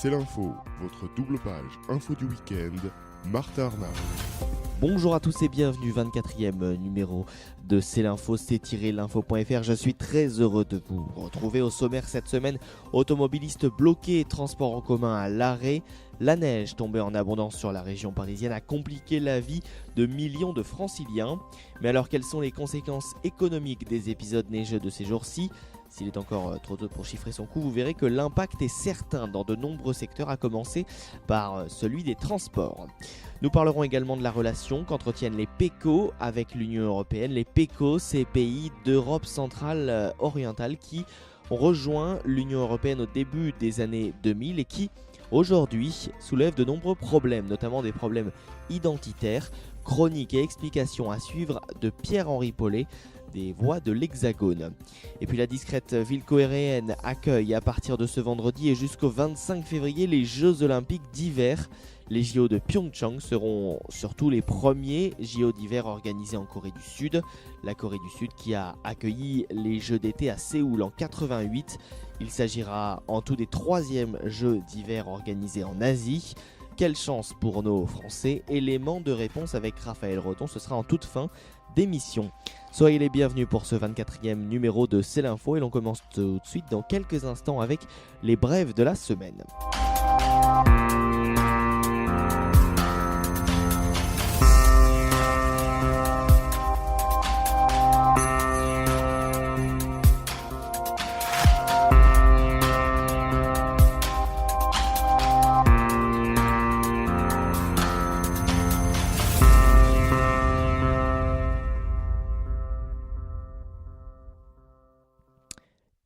C'est l'info, votre double page info du week-end, Martin Arnaud. Bonjour à tous et bienvenue, 24e numéro de C'est l'info, c'est-l'info.fr. Je suis très heureux de vous retrouver au sommaire cette semaine. Automobilistes bloqués, transport en commun à l'arrêt. La neige tombée en abondance sur la région parisienne a compliqué la vie de millions de franciliens. Mais alors quelles sont les conséquences économiques des épisodes neigeux de ces jours-ci ? S'il est encore trop tôt pour chiffrer son coût, vous verrez que l'impact est certain dans de nombreux secteurs, à commencer par celui des transports. Nous parlerons également de la relation qu'entretiennent les PECO avec l'Union européenne. Les PECO, ces pays d'Europe centrale orientale qui ont rejoint l'Union européenne au début des années 2000 et qui, aujourd'hui, soulèvent de nombreux problèmes, notamment des problèmes identitaires. Chronique et explications à suivre de Pierre-Henri Paulet, des Voix de l'Hexagone. Et puis la discrète ville coréenne accueille à partir de ce vendredi et jusqu'au 25 février les Jeux Olympiques d'hiver. Les JO de Pyeongchang seront surtout les premiers JO d'hiver organisés en Corée du Sud. La Corée du Sud qui a accueilli les Jeux d'été à Séoul en 88. Il s'agira en tout des 3e Jeux d'hiver organisés en Asie. Quelle chance pour nos Français. Élément de réponse avec Raphaël Roton, ce sera en toute fin d'émission. Soyez les bienvenus pour ce 24e numéro de C'est l'info et l'on commence tout de suite dans quelques instants avec les brèves de la semaine.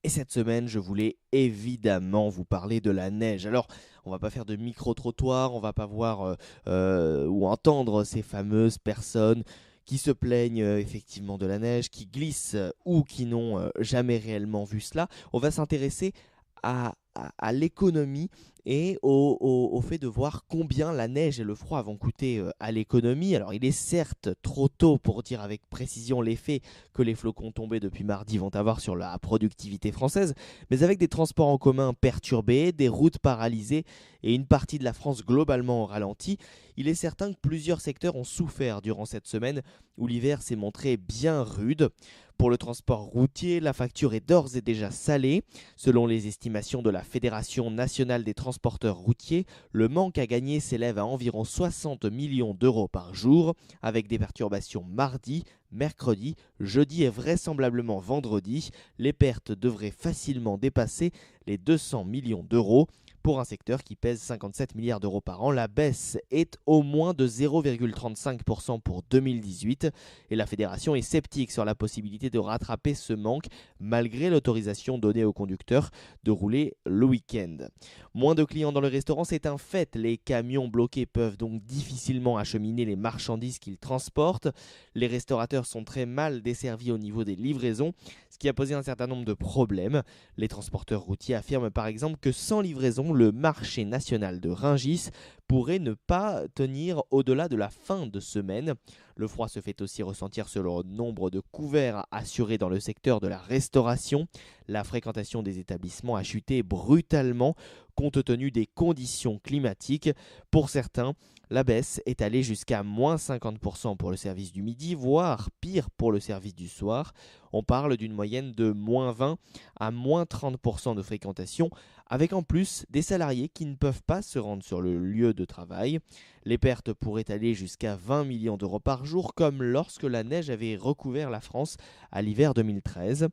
Et cette semaine, je voulais évidemment vous parler de la neige. Alors, on va pas faire de micro-trottoir, on va pas voir ou entendre ces fameuses personnes qui se plaignent effectivement de la neige, qui glissent ou qui n'ont jamais réellement vu cela. On va s'intéresser à l'économie et au fait de voir combien la neige et le froid vont coûter à l'économie. Alors il est certes trop tôt pour dire avec précision l'effet que les flocons tombés depuis mardi vont avoir sur la productivité française, mais avec des transports en commun perturbés, des routes paralysées et une partie de la France globalement au ralenti, il est certain que plusieurs secteurs ont souffert durant cette semaine où l'hiver s'est montré bien rude. Pour le transport routier, la facture est d'ores et déjà salée. Selon les estimations de la Fédération nationale des transporteurs routiers, le manque à gagner s'élève à environ 60 millions d'euros par jour, avec des perturbations mardi, mercredi, jeudi et vraisemblablement vendredi. Les pertes devraient facilement dépasser les 200 millions d'euros. Pour un secteur qui pèse 57 milliards d'euros par an, la baisse est au moins de 0,35% pour 2018 et la fédération est sceptique sur la possibilité de rattraper ce manque malgré l'autorisation donnée aux conducteurs de rouler le week-end. Moins de clients dans le restaurant, c'est un fait. Les camions bloqués peuvent donc difficilement acheminer les marchandises qu'ils transportent. Les restaurateurs sont très mal desservis au niveau des livraisons, ce qui a posé un certain nombre de problèmes. Les transporteurs routiers affirment par exemple que sans livraison, le marché national de Rungis pourrait ne pas tenir au-delà de la fin de semaine. Le froid se fait aussi ressentir sur le nombre de couverts assurés dans le secteur de la restauration. La fréquentation des établissements a chuté brutalement compte tenu des conditions climatiques. Pour certains, la baisse est allée jusqu'à moins 50% pour le service du midi, voire pire pour le service du soir. On parle d'une moyenne de moins 20 à moins 30% de fréquentation, avec en plus des salariés qui ne peuvent pas se rendre sur le lieu de travail. Les pertes pourraient aller jusqu'à 20 millions d'euros par jour, comme lorsque la neige avait recouvert la France à l'hiver 2013.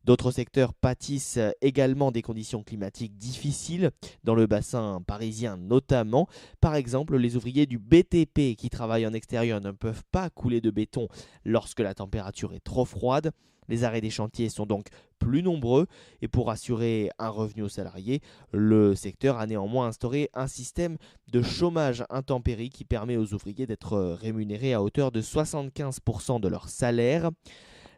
D'autres secteurs pâtissent également des conditions climatiques difficiles, dans le bassin parisien notamment. Par exemple, les ouvriers du BTP qui travaillent en extérieur ne peuvent pas couler de béton lorsque la température est trop froide. Les arrêts des chantiers sont donc plus nombreux et pour assurer un revenu aux salariés, le secteur a néanmoins instauré un système de chômage intempérie qui permet aux ouvriers d'être rémunérés à hauteur de 75% de leur salaire.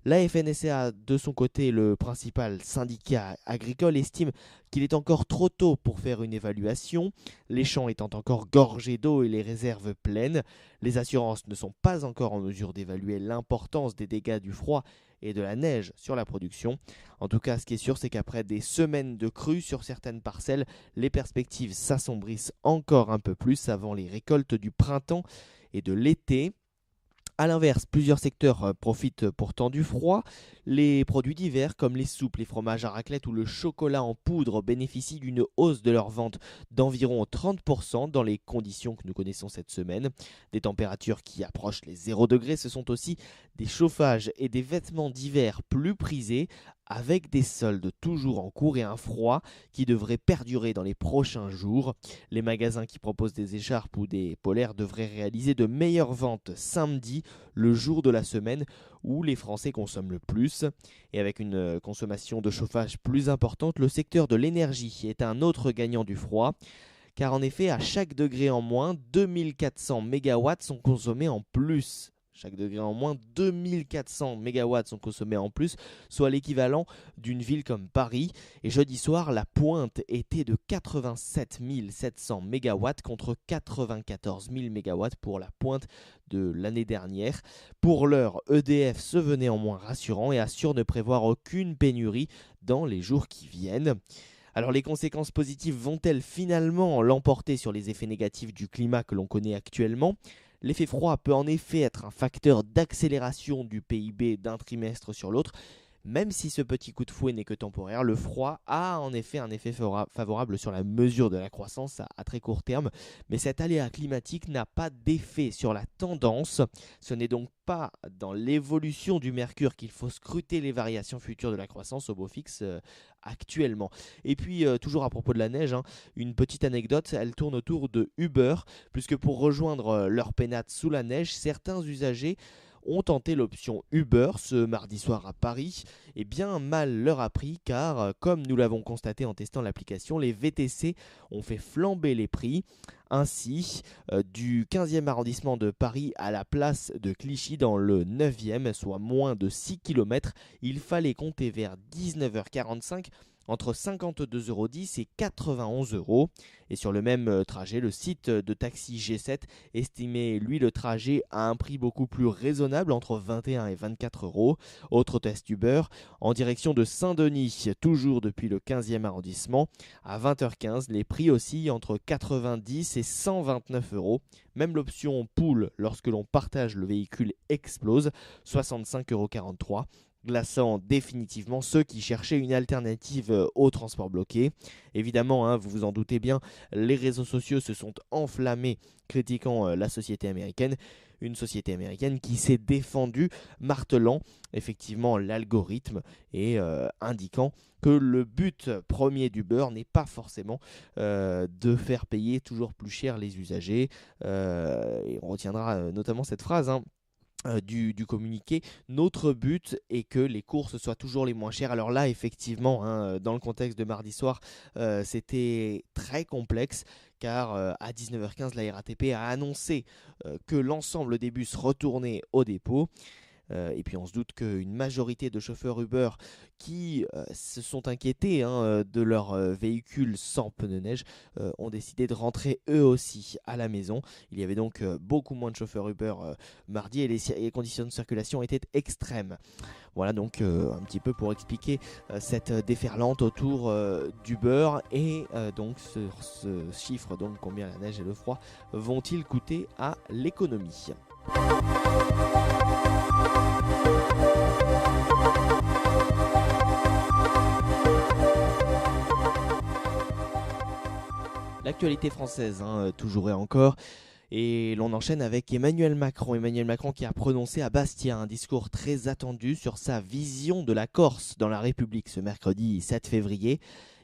La FNSEA, de son côté, le principal syndicat agricole, estime qu'il est encore trop tôt pour faire une évaluation, les champs étant encore gorgés d'eau et les réserves pleines. Les assurances ne sont pas encore en mesure d'évaluer l'importance des dégâts du froid et de la neige sur la production. En tout cas, ce qui est sûr, c'est qu'après des semaines de crues sur certaines parcelles, les perspectives s'assombrissent encore un peu plus avant les récoltes du printemps et de l'été. A l'inverse, plusieurs secteurs profitent pourtant du froid. Les produits d'hiver comme les soupes, les fromages à raclette ou le chocolat en poudre bénéficient d'une hausse de leur vente d'environ 30% dans les conditions que nous connaissons cette semaine. Des températures qui approchent les 0 degrés, ce sont aussi des chauffages et des vêtements d'hiver plus prisés, avec des soldes toujours en cours et un froid qui devrait perdurer dans les prochains jours. Les magasins qui proposent des écharpes ou des polaires devraient réaliser de meilleures ventes samedi, le jour de la semaine où les Français consomment le plus. Et avec une consommation de chauffage plus importante, le secteur de l'énergie est un autre gagnant du froid. Car en effet, à chaque degré en moins, 2400 MW sont consommés en plus. Chaque degré en moins, 2400 MW sont consommés en plus, soit l'équivalent d'une ville comme Paris. Et jeudi soir, la pointe était de 87 700 MW contre 94 000 MW pour la pointe de l'année dernière. Pour l'heure, EDF se veut néanmoins rassurant et assure ne prévoir aucune pénurie dans les jours qui viennent. Alors les conséquences positives vont-elles finalement l'emporter sur les effets négatifs du climat que l'on connaît actuellement ? L'effet froid peut en effet être un facteur d'accélération du PIB d'un trimestre sur l'autre. Même si ce petit coup de fouet n'est que temporaire, le froid a en effet un effet favorable sur la mesure de la croissance à très court terme. Mais cet aléa climatique n'a pas d'effet sur la tendance. Ce n'est donc pas dans l'évolution du mercure qu'il faut scruter les variations futures de la croissance au beau fixe actuellement. Et puis, toujours à propos de la neige, une petite anecdote, elle tourne autour de Uber, puisque pour rejoindre leur pénate sous la neige, certains usagers ont tenté l'option Uber ce mardi soir à Paris. Et bien mal leur a pris car, comme nous l'avons constaté en testant l'application, les VTC ont fait flamber les prix. Ainsi, du 15e arrondissement de Paris à la place de Clichy dans le 9e, soit moins de 6 km, il fallait compter vers 19h45 entre 52,10 € et 91 €. Et sur le même trajet, le site de taxi G7 estimait lui le trajet à un prix beaucoup plus raisonnable, entre 21 et 24 €. Autre test Uber, en direction de Saint-Denis, toujours depuis le 15e arrondissement. À 20h15, les prix oscillent entre 90 et 129 €. Même l'option pool, lorsque l'on partage le véhicule, explose, 65,43 €. Glaçant définitivement ceux qui cherchaient une alternative au transport bloqué. Évidemment, vous vous en doutez bien, les réseaux sociaux se sont enflammés critiquant la société américaine. Une société américaine qui s'est défendue, martelant effectivement l'algorithme et indiquant que le but premier d'Uber n'est pas forcément de faire payer toujours plus cher les usagers. Et on retiendra notamment cette phrase, du communiqué. Notre but est que les courses soient toujours les moins chères. Alors là, effectivement, dans le contexte de mardi soir, c'était très complexe car à 19h15, la RATP a annoncé que l'ensemble des bus retournaient au dépôt. Et puis on se doute qu'une majorité de chauffeurs Uber qui se sont inquiétés de leur véhicule sans pneus neige ont décidé de rentrer eux aussi à la maison. Il y avait donc beaucoup moins de chauffeurs Uber mardi et les conditions de circulation étaient extrêmes. Voilà donc un petit peu pour expliquer cette déferlante autour d'Uber et donc ce chiffre, donc combien la neige et le froid vont-ils coûter à l'économie. L'actualité française, toujours et encore. Et l'on enchaîne avec Emmanuel Macron. Emmanuel Macron qui a prononcé à Bastia un discours très attendu sur sa vision de la Corse dans la République ce mercredi 7 février.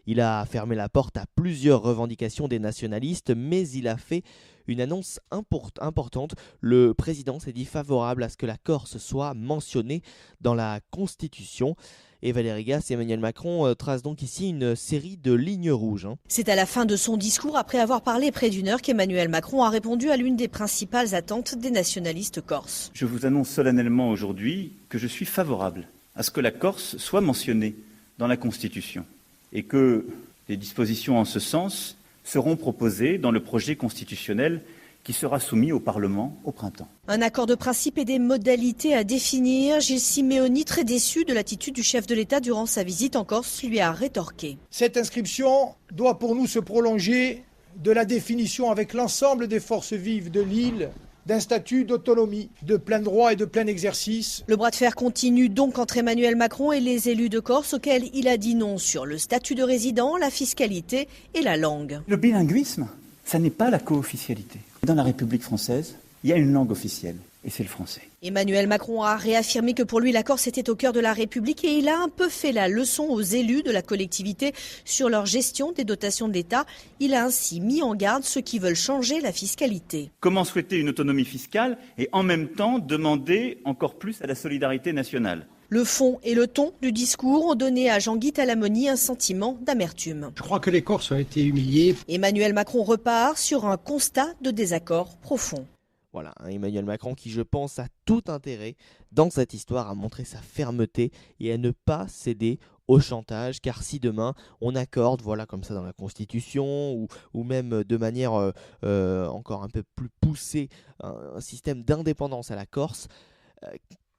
Il a fermé la porte à plusieurs revendications des nationalistes, mais il a fait une annonce importante. Le président s'est dit favorable à ce que la Corse soit mentionnée dans la Constitution. Et Valérie Gasse et Emmanuel Macron tracent donc ici une série de lignes rouges. C'est à la fin de son discours, après avoir parlé près d'une heure, qu'Emmanuel Macron a répondu à l'une des principales attentes des nationalistes corses. Je vous annonce solennellement aujourd'hui que je suis favorable à ce que la Corse soit mentionnée dans la Constitution et que les dispositions en ce sens seront proposées dans le projet constitutionnel qui sera soumis au Parlement au printemps. Un accord de principe et des modalités à définir. Gilles Simeoni, très déçu de l'attitude du chef de l'État durant sa visite en Corse, lui a rétorqué. Cette inscription doit pour nous se prolonger de la définition avec l'ensemble des forces vives de l'île d'un statut d'autonomie, de plein droit et de plein exercice. Le bras de fer continue donc entre Emmanuel Macron et les élus de Corse, auxquels il a dit non sur le statut de résident, la fiscalité et la langue. Le bilinguisme, ça n'est pas la co-officialité. Dans la République française, il y a une langue officielle, et c'est le français. Emmanuel Macron a réaffirmé que pour lui, la Corse était au cœur de la République et il a un peu fait la leçon aux élus de la collectivité sur leur gestion des dotations de l'État. Il a ainsi mis en garde ceux qui veulent changer la fiscalité. Comment souhaiter une autonomie fiscale et en même temps demander encore plus à la solidarité nationale ? Le fond et le ton du discours ont donné à Jean-Guy Talamoni un sentiment d'amertume. Je crois que les Corses ont été humiliés. Emmanuel Macron repart sur un constat de désaccord profond. Voilà, Emmanuel Macron qui, je pense, a tout intérêt dans cette histoire à montrer sa fermeté et à ne pas céder au chantage, car si demain on accorde, voilà, comme ça dans la Constitution, ou même de manière encore un peu plus poussée, un système d'indépendance à la Corse,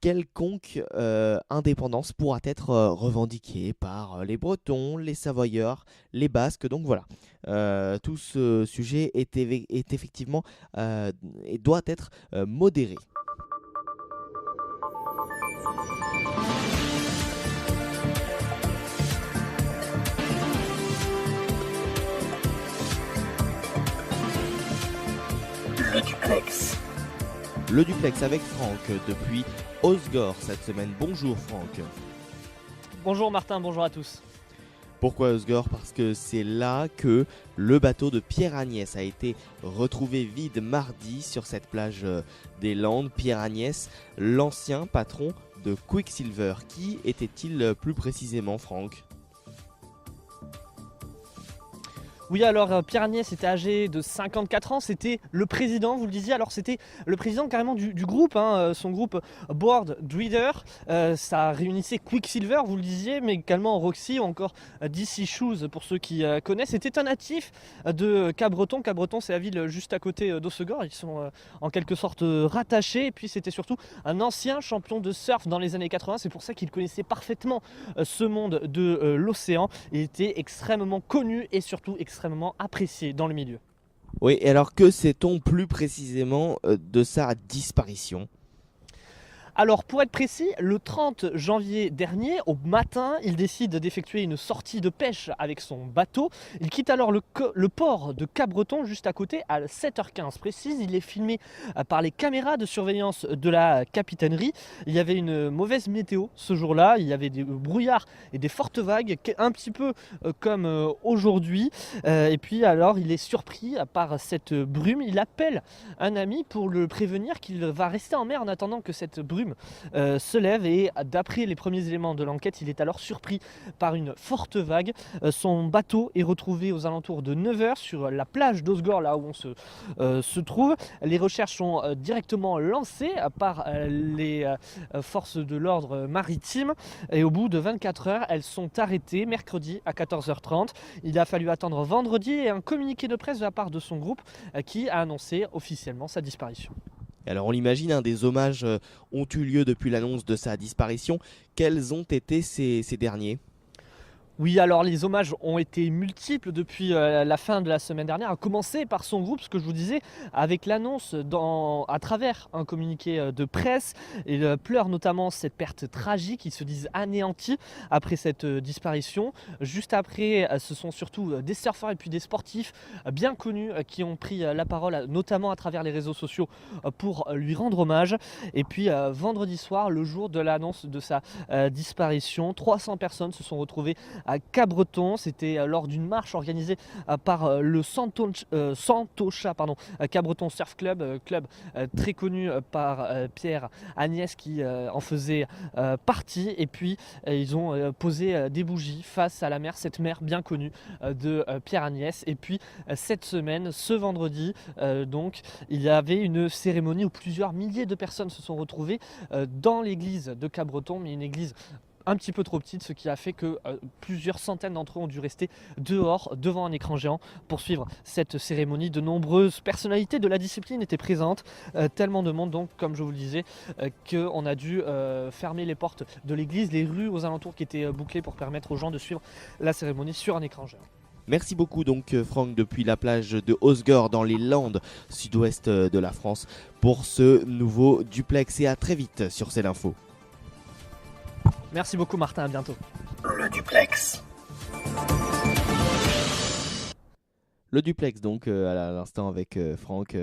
quelconque indépendance pourra être revendiquée par les Bretons, les Savoyards, les Basques. Donc voilà, tout ce sujet est effectivement et doit être modéré. Le duplex. Le duplex avec Franck depuis Osgore cette semaine. Bonjour Franck. Bonjour Martin, bonjour à tous. Pourquoi Osgore ? Parce que c'est là que le bateau de Pierre Agnès a été retrouvé vide mardi sur cette plage des Landes. Pierre Agnès, l'ancien patron de Quicksilver. Qui était-il plus précisément, Franck ? Oui, alors Pierre Agnès était âgé de 54 ans, c'était le président, vous le disiez, alors c'était le président carrément du groupe, son groupe Board Reader, ça réunissait Quicksilver, vous le disiez, mais également Roxy ou encore DC Shoes pour ceux qui connaissent. C'était un natif de Cabreton. Cabreton, c'est la ville juste à côté d'Hossegor, ils sont en quelque sorte rattachés, et puis c'était surtout un ancien champion de surf dans les années 80, c'est pour ça qu'il connaissait parfaitement ce monde de l'océan. Il était extrêmement connu et surtout extrêmement apprécié dans le milieu. Oui, et alors que sait-on plus précisément de sa disparition ? Alors pour être précis, le 30 janvier dernier, au matin, il décide d'effectuer une sortie de pêche avec son bateau. Il quitte alors le port de Cabreton juste à côté à 7h15 précise. Il est filmé par les caméras de surveillance de la capitainerie. Il y avait une mauvaise météo ce jour-là, il y avait des brouillards et des fortes vagues, un petit peu comme aujourd'hui. Et puis alors il est surpris par cette brume. Il appelle un ami pour le prévenir qu'il va rester en mer en attendant que cette brume se lève, et d'après les premiers éléments de l'enquête, il est alors surpris par une forte vague. Son bateau est retrouvé aux alentours de 9h sur la plage d'Osgore, là où on se trouve. Les recherches sont directement lancées par les forces de l'ordre maritime, et au bout de 24 heures, elles sont arrêtées mercredi à 14h30. Il a fallu attendre vendredi et un communiqué de presse de la part de son groupe qui a annoncé officiellement sa disparition. Alors on l'imagine, des hommages ont eu lieu depuis l'annonce de sa disparition. Quels ont été ces derniers ? Oui, alors les hommages ont été multiples depuis la fin de la semaine dernière, à commencer par son groupe, ce que je vous disais, avec l'annonce à travers un communiqué de presse. Ils pleurent notamment cette perte tragique, ils se disent anéantis après cette disparition. Juste après, ce sont surtout des surfeurs et puis des sportifs bien connus qui ont pris la parole, notamment à travers les réseaux sociaux, pour lui rendre hommage. Et puis vendredi soir, le jour de l'annonce de sa disparition, 300 personnes se sont retrouvées à Cabreton. C'était lors d'une marche organisée par le Santocha Cabreton Surf Club, club très connu par Pierre Agnès qui en faisait partie. Et puis ils ont posé des bougies face à la mer, cette mer bien connue de Pierre Agnès. Et puis cette semaine, ce vendredi, donc il y avait une cérémonie où plusieurs milliers de personnes se sont retrouvées dans l'église de Cabreton, mais une église un petit peu trop petite, ce qui a fait que plusieurs centaines d'entre eux ont dû rester dehors devant un écran géant pour suivre cette cérémonie. De nombreuses personnalités de la discipline étaient présentes, tellement de monde donc, comme je vous le disais, qu'on a dû fermer les portes de l'église, les rues aux alentours qui étaient bouclées pour permettre aux gens de suivre la cérémonie sur un écran géant. Merci beaucoup donc Franck depuis la plage de Osgore dans les Landes sud-ouest de la France pour ce nouveau duplex et à très vite sur C'est l'Info. Merci beaucoup Martin, à bientôt. Le duplex. Le duplex donc à l'instant avec Franck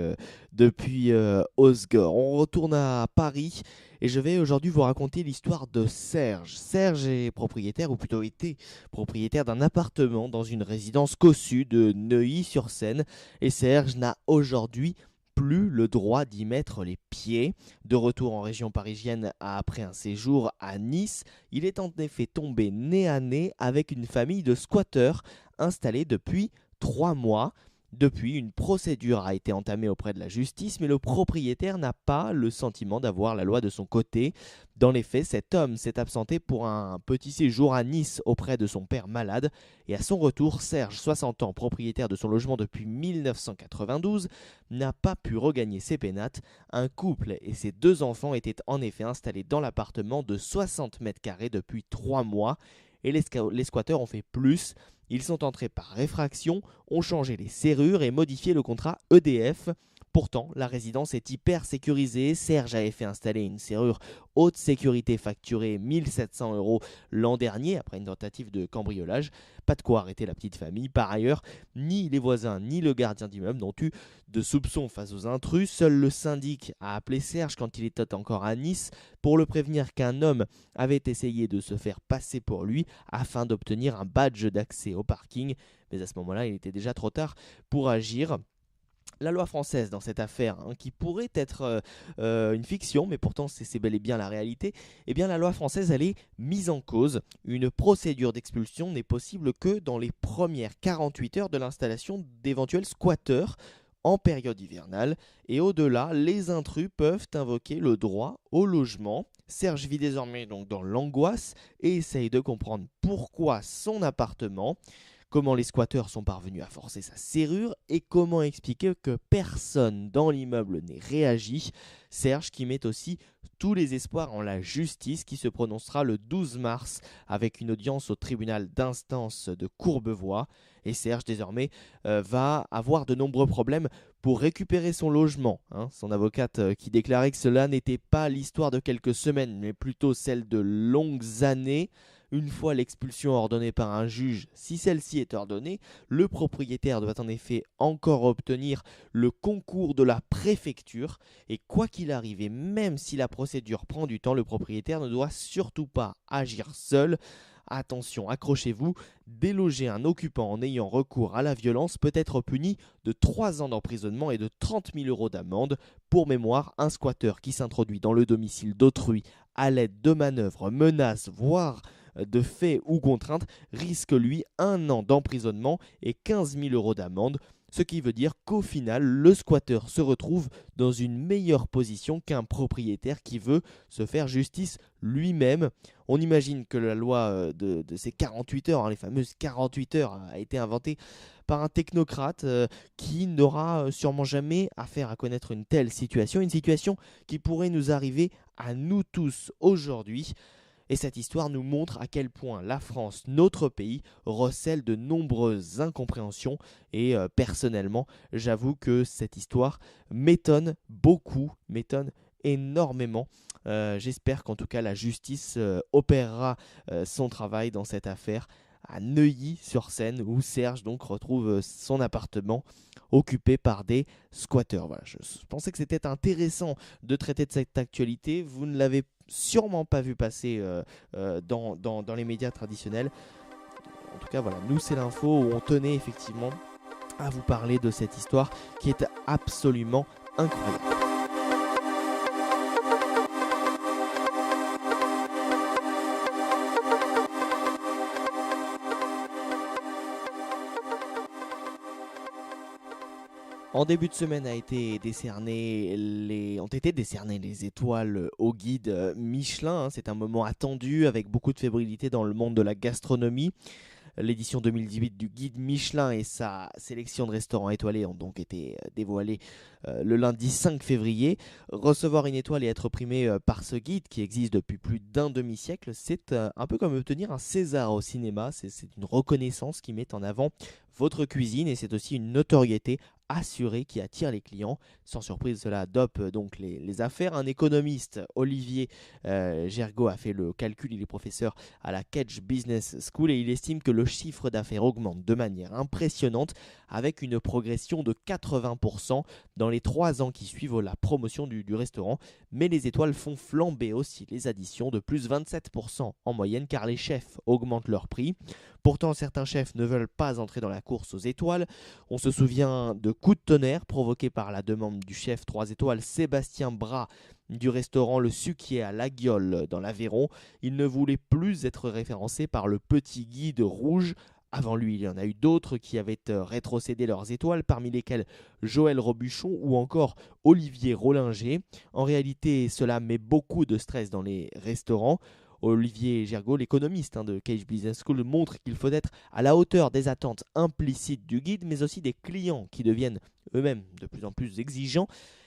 depuis Osgore. On retourne à Paris et je vais aujourd'hui vous raconter l'histoire de Serge. Serge est propriétaire, ou plutôt était propriétaire d'un appartement dans une résidence cossue de Neuilly-sur-Seine. Et Serge n'a aujourd'hui plus le droit d'y mettre les pieds. De retour en région parisienne après un séjour à Nice, il est en effet tombé nez à nez avec une famille de squatteurs installés depuis 3 mois. Depuis, une procédure a été entamée auprès de la justice, mais le propriétaire n'a pas le sentiment d'avoir la loi de son côté. Dans les faits, cet homme s'est absenté pour un petit séjour à Nice auprès de son père malade. Et à son retour, Serge, 60 ans, propriétaire de son logement depuis 1992, n'a pas pu regagner ses pénates. Un couple et ses 2 enfants étaient en effet installés dans l'appartement de 60 mètres carrés depuis 3 mois. Et les squatteurs ont fait plus. Ils sont entrés par réfraction, ont changé les serrures et modifié le contrat EDF. Pourtant, la résidence est hyper sécurisée. Serge avait fait installer une serrure haute sécurité facturée 1 700 € l'an dernier après une tentative de cambriolage. Pas de quoi arrêter la petite famille. Par ailleurs, ni les voisins ni le gardien d'immeuble n'ont eu de soupçons face aux intrus. Seul le syndic a appelé Serge quand il était encore à Nice pour le prévenir qu'un homme avait essayé de se faire passer pour lui afin d'obtenir un badge d'accès au parking. Mais à ce moment-là, il était déjà trop tard pour agir. La loi française dans cette affaire, qui pourrait être une fiction, mais pourtant c'est bel et bien la réalité, eh bien la loi française elle est mise en cause. Une procédure d'expulsion n'est possible que dans les premières 48 heures de l'installation d'éventuels squatteurs en période hivernale. Et au-delà, les intrus peuvent invoquer le droit au logement. Serge vit désormais donc dans l'angoisse et essaye de comprendre pourquoi son appartement, comment les squatteurs sont parvenus à forcer sa serrure et comment expliquer que personne dans l'immeuble n'ait réagi. Serge qui met aussi tous les espoirs en la justice qui se prononcera le 12 mars avec une audience au tribunal d'instance de Courbevoie. Et Serge désormais va avoir de nombreux problèmes pour récupérer son logement. Son avocate qui déclarait que cela n'était pas l'histoire de quelques semaines mais plutôt celle de longues années. Une fois l'expulsion ordonnée par un juge, si celle-ci est ordonnée, le propriétaire doit en effet encore obtenir le concours de la préfecture. Et quoi qu'il arrive, et même si la procédure prend du temps, le propriétaire ne doit surtout pas agir seul. Attention, accrochez-vous, déloger un occupant en ayant recours à la violence peut être puni de 3 ans d'emprisonnement et de 30 000 € d'amende. Pour mémoire, un squatteur qui s'introduit dans le domicile d'autrui à l'aide de manœuvres, menaces, voire de faits ou contraintes risque lui 1 an d'emprisonnement et 15 000 € d'amende, ce qui veut dire qu'au final le squatteur se retrouve dans une meilleure position qu'un propriétaire qui veut se faire justice lui-même. On imagine que la loi de ces 48 heures, les fameuses 48 heures, a été inventée par un technocrate qui n'aura sûrement jamais affaire à connaître une telle situation, une situation qui pourrait nous arriver à nous tous aujourd'hui. Et cette histoire nous montre à quel point la France, notre pays, recèle de nombreuses incompréhensions. Et personnellement, j'avoue que cette histoire m'étonne beaucoup, m'étonne énormément. J'espère qu'en tout cas la justice opérera son travail dans cette affaire à Neuilly-sur-Seine où Serge donc retrouve son appartement occupé par des squatteurs. Voilà, je pensais que c'était intéressant de traiter de cette actualité. Vous ne l'avez sûrement pas vu passer dans les médias traditionnels. En tout cas, voilà, nous c'est l'info où on tenait effectivement à vous parler de cette histoire qui est absolument incroyable. En début de semaine ont été décernées les étoiles au guide Michelin. C'est un moment attendu avec beaucoup de fébrilité dans le monde de la gastronomie. L'édition 2018 du guide Michelin et sa sélection de restaurants étoilés ont donc été dévoilées le lundi 5 février. Recevoir une étoile et être primé par ce guide qui existe depuis plus d'un demi-siècle, c'est un peu comme obtenir un César au cinéma. C'est une reconnaissance qui met en avant votre cuisine et c'est aussi une notoriété assurée qui attire les clients. Sans surprise, cela dope donc les affaires. Un économiste, Olivier Gergaud, a fait le calcul. Il est professeur à la Kedge Business School et il estime que le chiffre d'affaires augmente de manière impressionnante avec une progression de 80% dans les 3 ans qui suivent la promotion du restaurant. Mais les étoiles font flamber aussi les additions de plus 27% en moyenne car les chefs augmentent leur prix. Pourtant, certains chefs ne veulent pas entrer dans la course aux étoiles. On se souvient de coups de tonnerre provoqués par la demande du chef 3 étoiles Sébastien Bras du restaurant Le Suquier à La Guiole dans l'Aveyron. Il ne voulait plus être référencé par le petit guide rouge. Avant lui, il y en a eu d'autres qui avaient rétrocédé leurs étoiles, parmi lesquels Joël Robuchon ou encore Olivier Rollinger. En réalité, cela met beaucoup de stress dans les restaurants. Olivier Gergaud, l'économiste de Kedge Business School, montre qu'il faut être à la hauteur des attentes implicites du guide, mais aussi des clients qui deviennent eux-mêmes de plus en plus exigeants,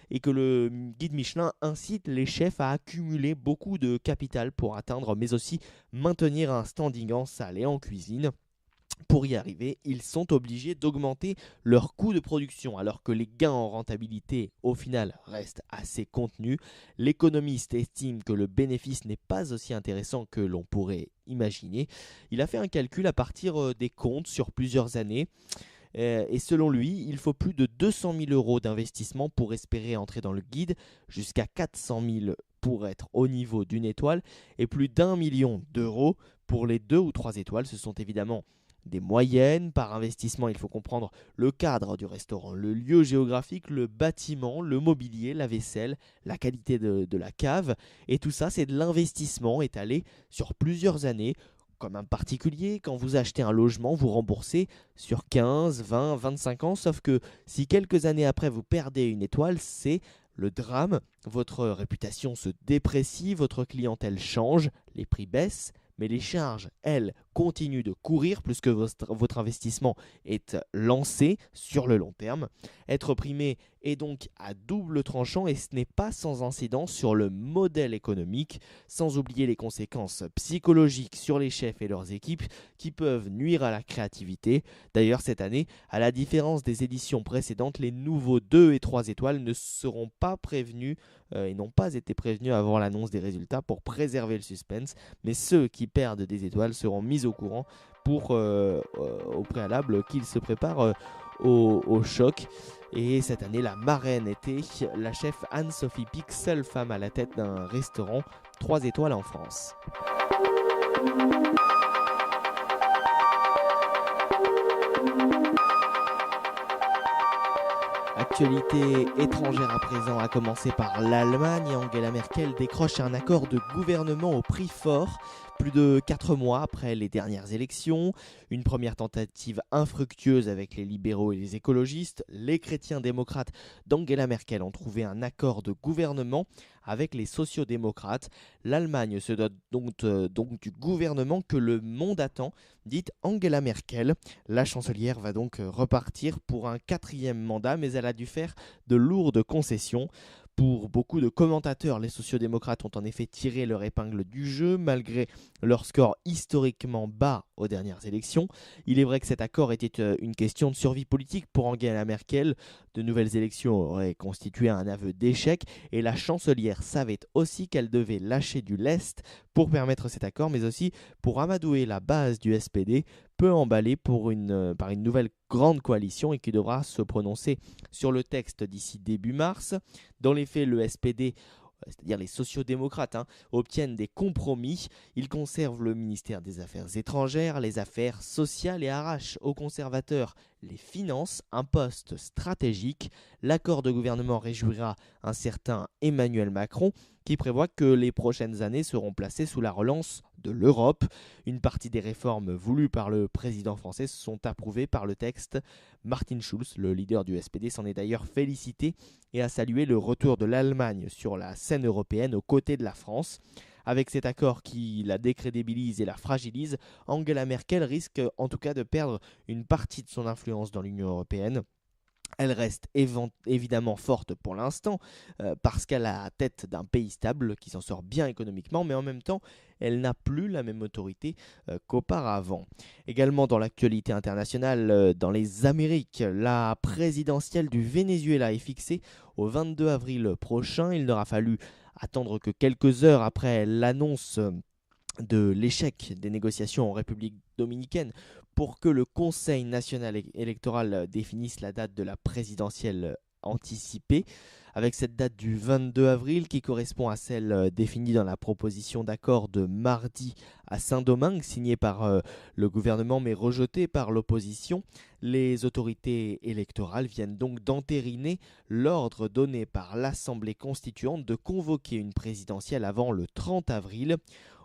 et que le guide Michelin incite les chefs à accumuler beaucoup de capital pour atteindre, mais aussi maintenir un standing en salle et en cuisine. Pour y arriver, ils sont obligés d'augmenter leurs coûts de production alors que les gains en rentabilité au final restent assez contenus. L'économiste estime que le bénéfice n'est pas aussi intéressant que l'on pourrait imaginer. Il a fait un calcul à partir des comptes sur plusieurs années. Et selon lui, il faut plus de 200 000 € d'investissement pour espérer entrer dans le guide, jusqu'à 400 000 pour être au niveau d'une étoile et plus d'1 million d'euros pour les 2 ou 3 étoiles. Ce sont évidemment des moyennes. Par investissement, il faut comprendre le cadre du restaurant, le lieu géographique, le bâtiment, le mobilier, la vaisselle, la qualité de la cave. Et tout ça, c'est de l'investissement étalé sur plusieurs années. Comme un particulier, quand vous achetez un logement, vous remboursez sur 15, 20, 25 ans. Sauf que si quelques années après, vous perdez une étoile, c'est le drame. Votre réputation se déprécie, votre clientèle change, les prix baissent. Mais les charges, elles, continuent de courir plus que votre investissement est lancé sur le long terme. Être primé est donc à double tranchant et ce n'est pas sans incidence sur le modèle économique, sans oublier les conséquences psychologiques sur les chefs et leurs équipes qui peuvent nuire à la créativité. D'ailleurs, cette année, à la différence des éditions précédentes, les nouveaux 2 et 3 étoiles ne seront pas prévenus et n'ont pas été prévenus avant l'annonce des résultats pour préserver le suspense, mais ceux qui perdent des étoiles seront mis au courant pour au préalable qu'ils se préparent au choc. Et cette année, la marraine était la chef Anne-Sophie Pic, seule femme à la tête d'un restaurant 3 étoiles en France. Actualité étrangère à présent, à commencer par l'Allemagne. Angela Merkel décroche un accord de gouvernement au prix fort, plus de 4 mois après les dernières élections. Une première tentative infructueuse avec les libéraux et les écologistes. Les chrétiens démocrates d'Angela Merkel ont trouvé un accord de gouvernement avec les sociodémocrates. L'Allemagne se dote donc du gouvernement que le monde attend, dit Angela Merkel. La chancelière va donc repartir pour un 4e mandat, mais elle a dû faire de lourdes concessions. Pour beaucoup de commentateurs, les sociodémocrates ont en effet tiré leur épingle du jeu, malgré leur score historiquement bas aux dernières élections. Il est vrai que cet accord était une question de survie politique pour Angela Merkel. De nouvelles élections auraient constitué un aveu d'échec, et la chancelière savait aussi qu'elle devait lâcher du lest pour permettre cet accord, mais aussi pour amadouer la base du SPD, peu emballée par une nouvelle grande coalition et qui devra se prononcer sur le texte d'ici début mars. Dans les faits, le SPD c'est-à-dire les sociodémocrates, obtiennent des compromis. Ils conservent le ministère des Affaires étrangères, les affaires sociales et arrachent aux conservateurs les finances, un poste stratégique. L'accord de gouvernement réjouira un certain Emmanuel Macron qui prévoit que les prochaines années seront placées sous la relance de l'Europe. Une partie des réformes voulues par le président français sont approuvées par le texte. Martin Schulz, le leader du SPD, s'en est d'ailleurs félicité et a salué le retour de l'Allemagne sur la scène européenne aux côtés de la France. Avec cet accord qui la décrédibilise et la fragilise, Angela Merkel risque en tout cas de perdre une partie de son influence dans l'Union européenne. Elle reste évidemment forte pour l'instant parce qu'elle a la tête d'un pays stable qui s'en sort bien économiquement, mais en même temps, elle n'a plus la même autorité qu'auparavant. Également dans l'actualité internationale, dans les Amériques, la présidentielle du Venezuela est fixée au 22 avril prochain. Il n'aura fallu attendre que quelques heures après l'annonce de l'échec des négociations en République dominicaine pour que le Conseil national électoral définisse la date de la présidentielle anticipée, avec cette date du 22 avril qui correspond à celle définie dans la proposition d'accord de mardi à Saint-Domingue, signée par le gouvernement mais rejetée par l'opposition. Les autorités électorales viennent donc d'entériner l'ordre donné par l'Assemblée constituante de convoquer une présidentielle avant le 30 avril.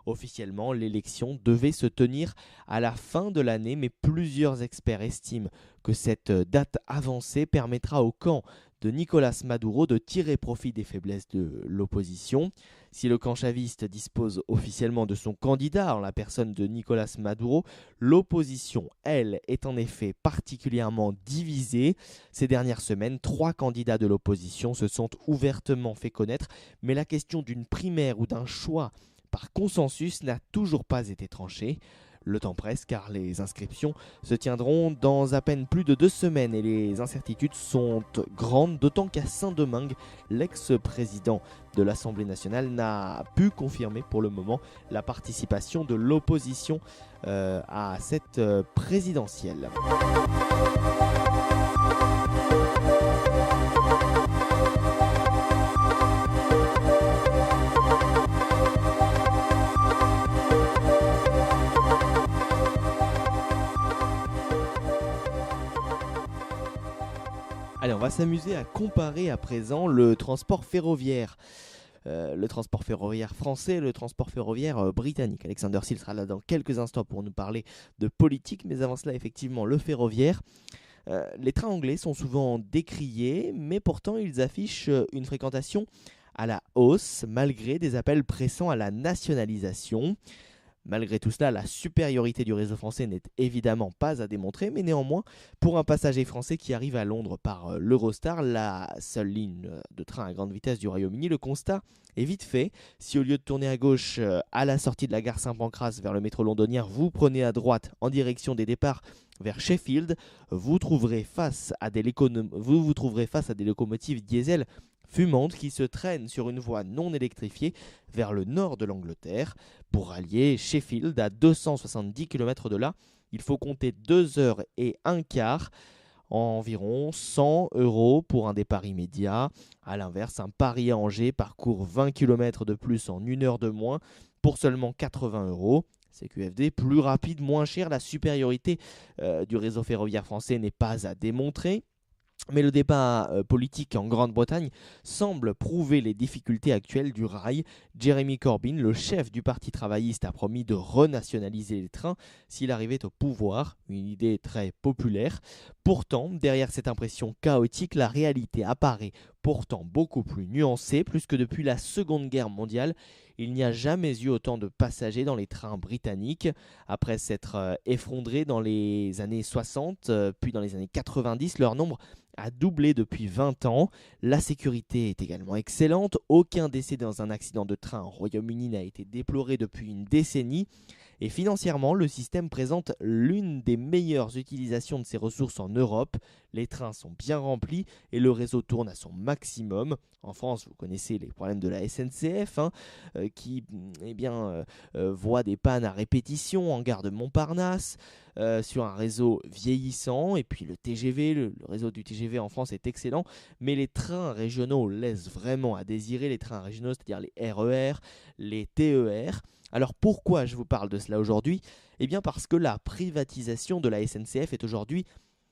Officiellement, l'élection devait se tenir à la fin de l'année, mais plusieurs experts estiment que cette date avancée permettra au camp de Nicolás Maduro de tirer profit des faiblesses de l'opposition. Si le camp chaviste dispose officiellement de son candidat en la personne de Nicolás Maduro, l'opposition, elle, est en effet particulièrement divisée. Ces dernières semaines, 3 candidats de l'opposition se sont ouvertement fait connaître, mais la question d'une primaire ou d'un choix par consensus n'a toujours pas été tranchée. Le temps presse car les inscriptions se tiendront dans à peine plus de 2 semaines et les incertitudes sont grandes, d'autant qu'à Saint-Domingue, l'ex-président de l'Assemblée nationale n'a pu confirmer pour le moment la participation de l'opposition à cette présidentielle. Allez, on va s'amuser à comparer à présent le transport ferroviaire. Le transport ferroviaire français, le transport ferroviaire britannique. Alexander Seal sera là dans quelques instants pour nous parler de politique, mais avant cela, effectivement, le ferroviaire. Les trains anglais sont souvent décriés, mais pourtant ils affichent une fréquentation à la hausse, malgré des appels pressants à la nationalisation. Malgré tout cela, la supériorité du réseau français n'est évidemment pas à démontrer, mais néanmoins, pour un passager français qui arrive à Londres par l'Eurostar, la seule ligne de train à grande vitesse du Royaume-Uni, le constat est vite fait. Si au lieu de tourner à gauche à la sortie de la gare Saint-Pancras vers le métro londonien, vous prenez à droite en direction des départs vers Sheffield, vous trouverez face à des locomotives diesel fumantes qui se traînent sur une voie non électrifiée vers le nord de l'Angleterre. Pour rallier Sheffield à 270 km de là, il faut compter 2 heures et un quart, environ 100 € pour un départ immédiat. A l'inverse, un Paris à Angers parcourt 20 km de plus en 1 heure de moins pour seulement 80 €. CQFD, plus rapide, moins cher, la supériorité du réseau ferroviaire français n'est pas à démontrer. Mais le débat politique en Grande-Bretagne semble prouver les difficultés actuelles du rail. Jeremy Corbyn, le chef du Parti travailliste, a promis de renationaliser les trains s'il arrivait au pouvoir, une idée très populaire. Pourtant, derrière cette impression chaotique, la réalité apparaît pourtant beaucoup plus nuancée, puisque depuis la Seconde Guerre mondiale, il n'y a jamais eu autant de passagers dans les trains britanniques. Après s'être effondré dans les années 60, puis dans les années 90, leur nombre a doublé depuis 20 ans. La sécurité est également excellente. Aucun décès dans un accident de train au Royaume-Uni n'a été déploré depuis une décennie. Et financièrement, le système présente l'une des meilleures utilisations de ses ressources en Europe. Les trains sont bien remplis et le réseau tourne à son maximum. En France, vous connaissez les problèmes de la SNCF qui voit des pannes à répétition en gare de Montparnasse, sur un réseau vieillissant. Et puis le TGV, le réseau du TGV en France est excellent, mais les trains régionaux laissent vraiment à désirer. Les trains régionaux, c'est-à-dire les RER, les TER. Alors pourquoi je vous parle de cela aujourd'hui ? Eh bien parce que la privatisation de la SNCF est aujourd'hui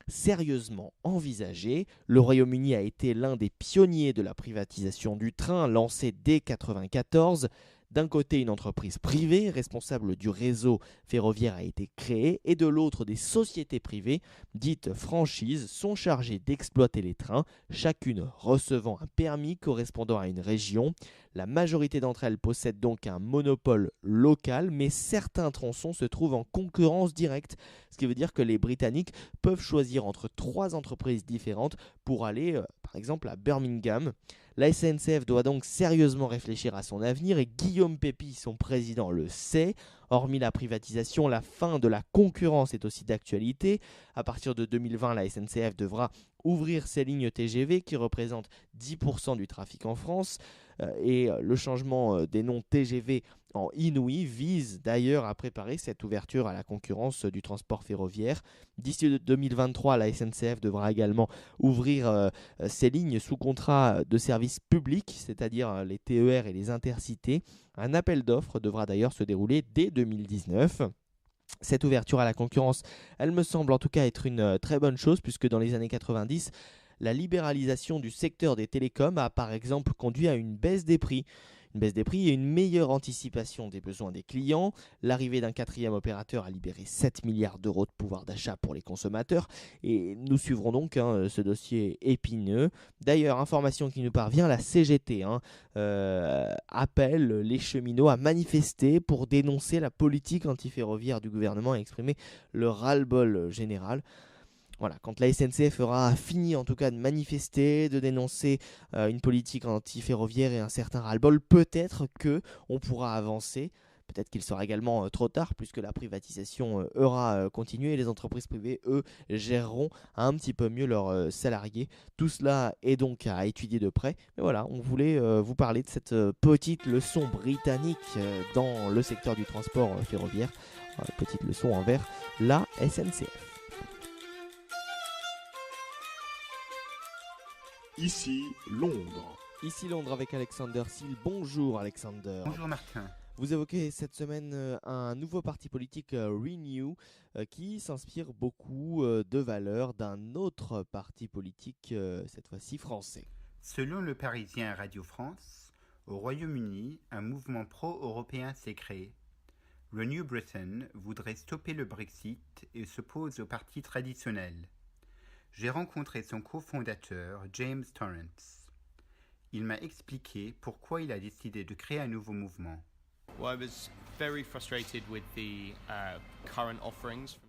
sérieusement envisagée. Le Royaume-Uni a été l'un des pionniers de la privatisation du train, lancée dès 1994. D'un côté, une entreprise privée responsable du réseau ferroviaire a été créée et de l'autre, des sociétés privées, dites franchises, sont chargées d'exploiter les trains, chacune recevant un permis correspondant à une région. La majorité d'entre elles possèdent donc un monopole local, mais certains tronçons se trouvent en concurrence directe, ce qui veut dire que les Britanniques peuvent choisir entre 3 entreprises différentes pour aller, par exemple, à Birmingham. La SNCF doit donc sérieusement réfléchir à son avenir et Guillaume Pépi, son président, le sait. Hormis la privatisation, la fin de la concurrence est aussi d'actualité. À partir de 2020, la SNCF devra ouvrir ses lignes TGV qui représentent 10% du trafic en France. Et le changement des noms TGV en Inouï vise d'ailleurs à préparer cette ouverture à la concurrence du transport ferroviaire. D'ici 2023, la SNCF devra également ouvrir ses lignes sous contrat de service public, c'est-à-dire les TER et les intercités. Un appel d'offres devra d'ailleurs se dérouler dès 2019. Cette ouverture à la concurrence, elle me semble en tout cas être une très bonne chose, puisque dans les années 90, la libéralisation du secteur des télécoms a par exemple conduit à une baisse des prix. Une baisse des prix et une meilleure anticipation des besoins des clients. L'arrivée d'un 4e opérateur a libéré 7 milliards d'euros de pouvoir d'achat pour les consommateurs. Et nous suivrons donc ce dossier épineux. D'ailleurs, information qui nous parvient, la CGT appelle les cheminots à manifester pour dénoncer la politique antiferroviaire du gouvernement et exprimer le ras-le-bol général. Voilà, quand la SNCF aura fini en tout cas de manifester, de dénoncer une politique anti-ferroviaire et un certain ras-le-bol, peut-être qu'on pourra avancer. Peut-être qu'il sera également trop tard puisque la privatisation aura continué et les entreprises privées, eux, géreront un petit peu mieux leurs salariés. Tout cela est donc à étudier de près. Mais voilà, on voulait vous parler de cette petite leçon britannique dans le secteur du transport ferroviaire. Petite leçon envers la SNCF. Ici Londres. Ici Londres avec Alexander Seal. Bonjour Alexander. Bonjour Martin. Vous évoquez cette semaine un nouveau parti politique Renew qui s'inspire beaucoup de valeurs d'un autre parti politique, cette fois-ci français. Selon le Parisien Radio France, au Royaume-Uni, un mouvement pro-européen s'est créé. Renew Britain voudrait stopper le Brexit et s'oppose au parti traditionnel. J'ai rencontré son cofondateur, James Torrance. Il m'a expliqué pourquoi il a décidé de créer un nouveau mouvement.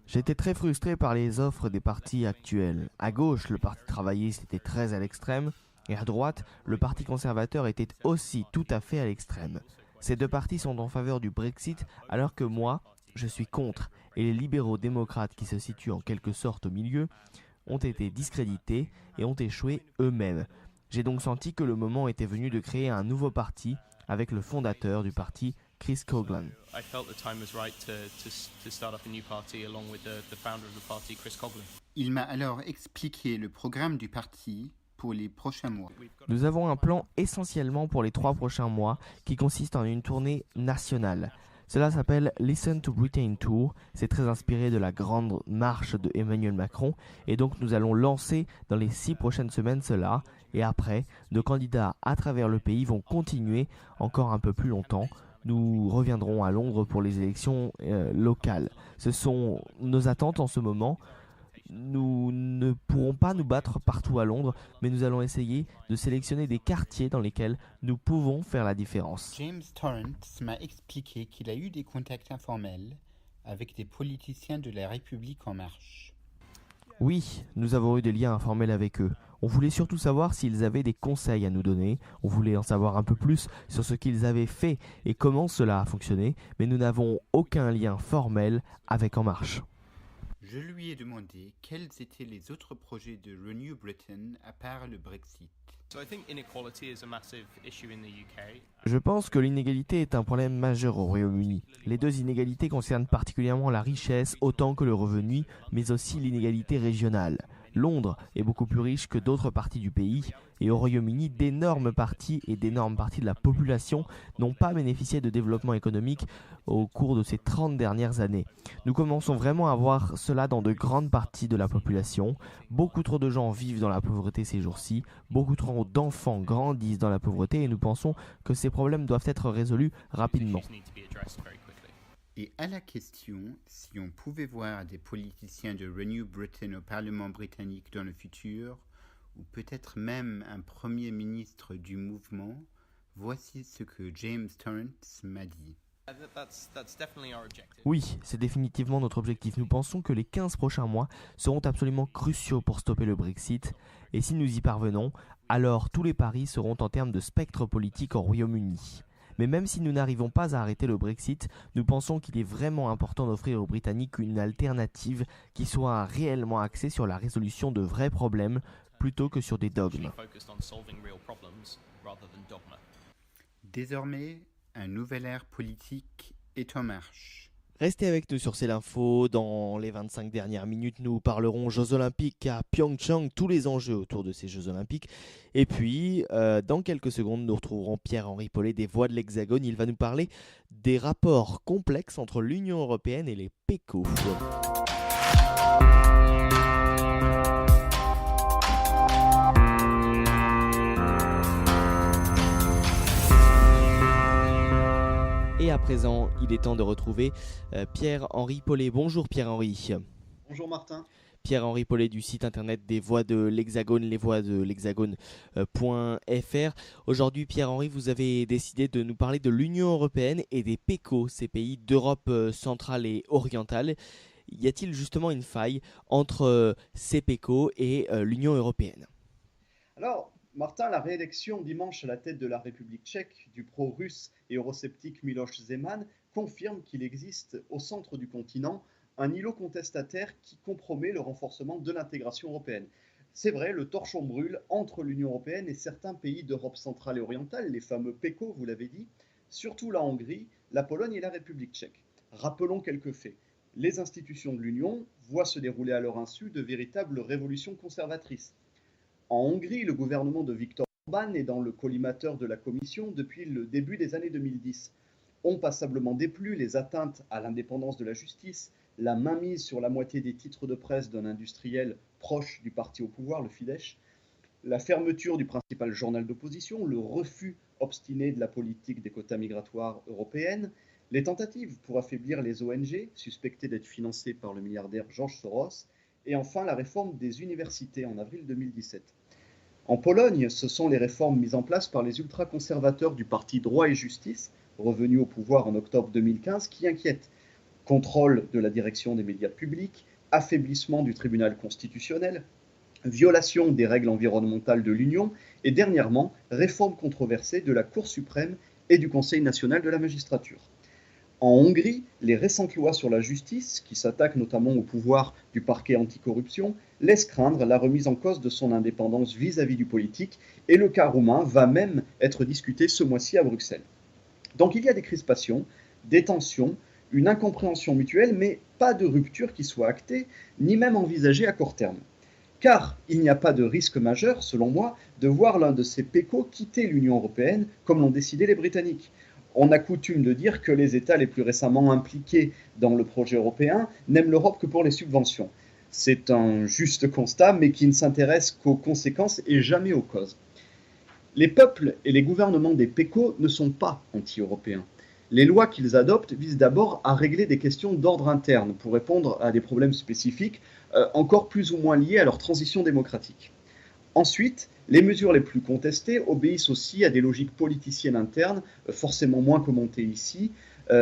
J'étais très frustré par les offres des partis actuels. À gauche, le Parti travailliste était très à l'extrême, et à droite, le Parti conservateur était aussi tout à fait à l'extrême. Ces deux partis sont en faveur du Brexit, alors que moi, je suis contre, et les libéraux démocrates qui se situent en quelque sorte au milieu ont été discrédités et ont échoué eux-mêmes. J'ai donc senti que le moment était venu de créer un nouveau parti avec le fondateur du parti, Chris Coughlin. Il m'a alors expliqué le programme du parti pour les prochains mois. Nous avons un plan essentiellement pour les 3 prochains mois qui consiste en une tournée nationale. Cela s'appelle Listen to Britain Tour, c'est très inspiré de la grande marche de Emmanuel Macron et donc nous allons lancer dans les 6 prochaines semaines cela et après, nos candidats à travers le pays vont continuer encore un peu plus longtemps. Nous reviendrons à Londres pour les élections locales. Ce sont nos attentes en ce moment. Nous ne pourrons pas nous battre partout à Londres, mais nous allons essayer de sélectionner des quartiers dans lesquels nous pouvons faire la différence. James Torrance m'a expliqué qu'il a eu des contacts informels avec des politiciens de la République en marche. Oui, nous avons eu des liens informels avec eux. On voulait surtout savoir s'ils avaient des conseils à nous donner. On voulait en savoir un peu plus sur ce qu'ils avaient fait et comment cela a fonctionné, mais nous n'avons aucun lien formel avec En Marche. Je lui ai demandé quels étaient les autres projets de Renew Britain à part le Brexit. Je pense que l'inégalité est un problème majeur au Royaume-Uni. Les deux inégalités concernent particulièrement la richesse autant que le revenu, mais aussi l'inégalité régionale. Londres est beaucoup plus riche que d'autres parties du pays, et au Royaume-Uni, d'énormes parties de la population n'ont pas bénéficié de développement économique au cours de ces 30 dernières années. Nous commençons vraiment à voir cela dans de grandes parties de la population. Beaucoup trop de gens vivent dans la pauvreté ces jours-ci, beaucoup trop d'enfants grandissent dans la pauvreté et nous pensons que ces problèmes doivent être résolus rapidement. Et à la question si on pouvait voir des politiciens de Renew Britain au Parlement britannique dans le futur, ou peut-être même un Premier ministre du mouvement, voici ce que James Torrance m'a dit. Oui, c'est définitivement notre objectif. Nous pensons que les 15 prochains mois seront absolument cruciaux pour stopper le Brexit. Et si nous y parvenons, alors tous les paris seront en termes de spectre politique au Royaume-Uni. Mais même si nous n'arrivons pas à arrêter le Brexit, nous pensons qu'il est vraiment important d'offrir aux Britanniques une alternative qui soit réellement axée sur la résolution de vrais problèmes plutôt que sur des dogmes. Désormais, un nouvel ère politique est en marche. Restez avec nous sur C'est l'Info. Dans les 25 dernières minutes, nous parlerons Jeux Olympiques à Pyeongchang, tous les enjeux autour de ces Jeux Olympiques. Et puis, dans quelques secondes, nous retrouverons Pierre-Henri Paulet des Voix de l'Hexagone. Il va nous parler des rapports complexes entre l'Union européenne et les PECO. Et à présent, il est temps de retrouver Pierre-Henri Paulet. Bonjour Pierre-Henri. Bonjour Martin. Pierre-Henri Paulet du site internet des Voix de l'Hexagone, lesvoixdel'hexagone.fr. Aujourd'hui, Pierre-Henri, vous avez décidé de nous parler de l'Union européenne et des PECO, ces pays d'Europe centrale et orientale. Y a-t-il justement une faille entre ces PECO et l'Union européenne ? Alors, Martin, la réélection dimanche à la tête de la République tchèque du pro-russe et eurosceptique Miloš Zeman confirme qu'il existe au centre du continent un îlot contestataire qui compromet le renforcement de l'intégration européenne. C'est vrai, le torchon brûle entre l'Union européenne et certains pays d'Europe centrale et orientale, les fameux PECO, vous l'avez dit, surtout la Hongrie, la Pologne et la République tchèque. Rappelons quelques faits. Les institutions de l'Union voient se dérouler à leur insu de véritables révolutions conservatrices. En Hongrie, le gouvernement de Viktor Orbán est dans le collimateur de la Commission depuis le début des années 2010. Ont passablement déplu les atteintes à l'indépendance de la justice, la mainmise sur la moitié des titres de presse d'un industriel proche du parti au pouvoir, le Fidesz, la fermeture du principal journal d'opposition, le refus obstiné de la politique des quotas migratoires européennes, les tentatives pour affaiblir les ONG, suspectées d'être financées par le milliardaire George Soros, et enfin la réforme des universités en avril 2017. En Pologne, ce sont les réformes mises en place par les ultra-conservateurs du parti Droit et Justice, revenu au pouvoir en octobre 2015, qui inquiètent. Contrôle de la direction des médias publics, affaiblissement du tribunal constitutionnel, violation des règles environnementales de l'Union et dernièrement, réforme controversée de la Cour suprême et du Conseil national de la magistrature. En Hongrie, les récentes lois sur la justice, qui s'attaquent notamment au pouvoir du parquet anticorruption, laissent craindre la remise en cause de son indépendance vis-à-vis du politique, et le cas roumain va même être discuté ce mois-ci à Bruxelles. Donc il y a des crispations, des tensions, une incompréhension mutuelle, mais pas de rupture qui soit actée, ni même envisagée à court terme. Car il n'y a pas de risque majeur, selon moi, de voir l'un de ces PECO quitter l'Union européenne, comme l'ont décidé les Britanniques. On a coutume de dire que les États les plus récemment impliqués dans le projet européen n'aiment l'Europe que pour les subventions. C'est un juste constat, mais qui ne s'intéresse qu'aux conséquences et jamais aux causes. Les peuples et les gouvernements des PECO ne sont pas anti-européens. Les lois qu'ils adoptent visent d'abord à régler des questions d'ordre interne pour répondre à des problèmes spécifiques, encore plus ou moins liés à leur transition démocratique. Ensuite, les mesures les plus contestées obéissent aussi à des logiques politiciennes internes, forcément moins commentées ici.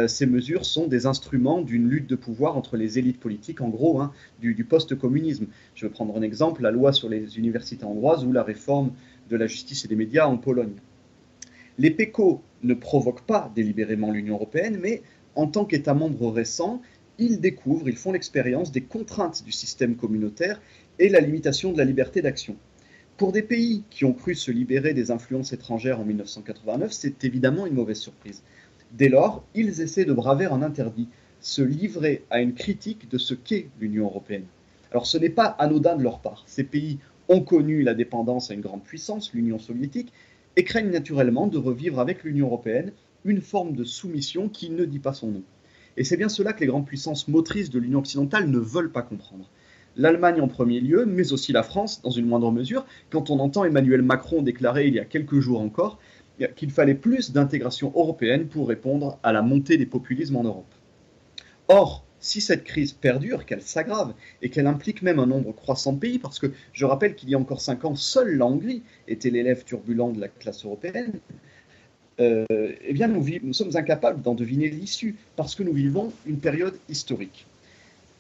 Ces mesures sont des instruments d'une lutte de pouvoir entre les élites politiques, en gros, du post-communisme. Je vais prendre un exemple, la loi sur les universités hongroises ou la réforme de la justice et des médias en Pologne. Les PECO ne provoquent pas délibérément l'Union européenne, mais en tant qu'État membre récent, ils découvrent, ils font l'expérience des contraintes du système communautaire et la limitation de la liberté d'action. Pour des pays qui ont cru se libérer des influences étrangères en 1989, c'est évidemment une mauvaise surprise. Dès lors, ils essaient de braver un interdit, se livrer à une critique de ce qu'est l'Union européenne. Alors ce n'est pas anodin de leur part. Ces pays ont connu la dépendance à une grande puissance, l'Union soviétique, et craignent naturellement de revivre avec l'Union européenne une forme de soumission qui ne dit pas son nom. Et c'est bien cela que les grandes puissances motrices de l'Union occidentale ne veulent pas comprendre. L'Allemagne en premier lieu, mais aussi la France dans une moindre mesure, quand on entend Emmanuel Macron déclarer il y a quelques jours encore qu'il fallait plus d'intégration européenne pour répondre à la montée des populismes en Europe. Or, si cette crise perdure, qu'elle s'aggrave et qu'elle implique même un nombre croissant de pays, parce que je rappelle qu'il y a encore 5 ans, seule la Hongrie était l'élève turbulent de la classe européenne, eh bien nous sommes incapables d'en deviner l'issue, parce que nous vivons une période historique.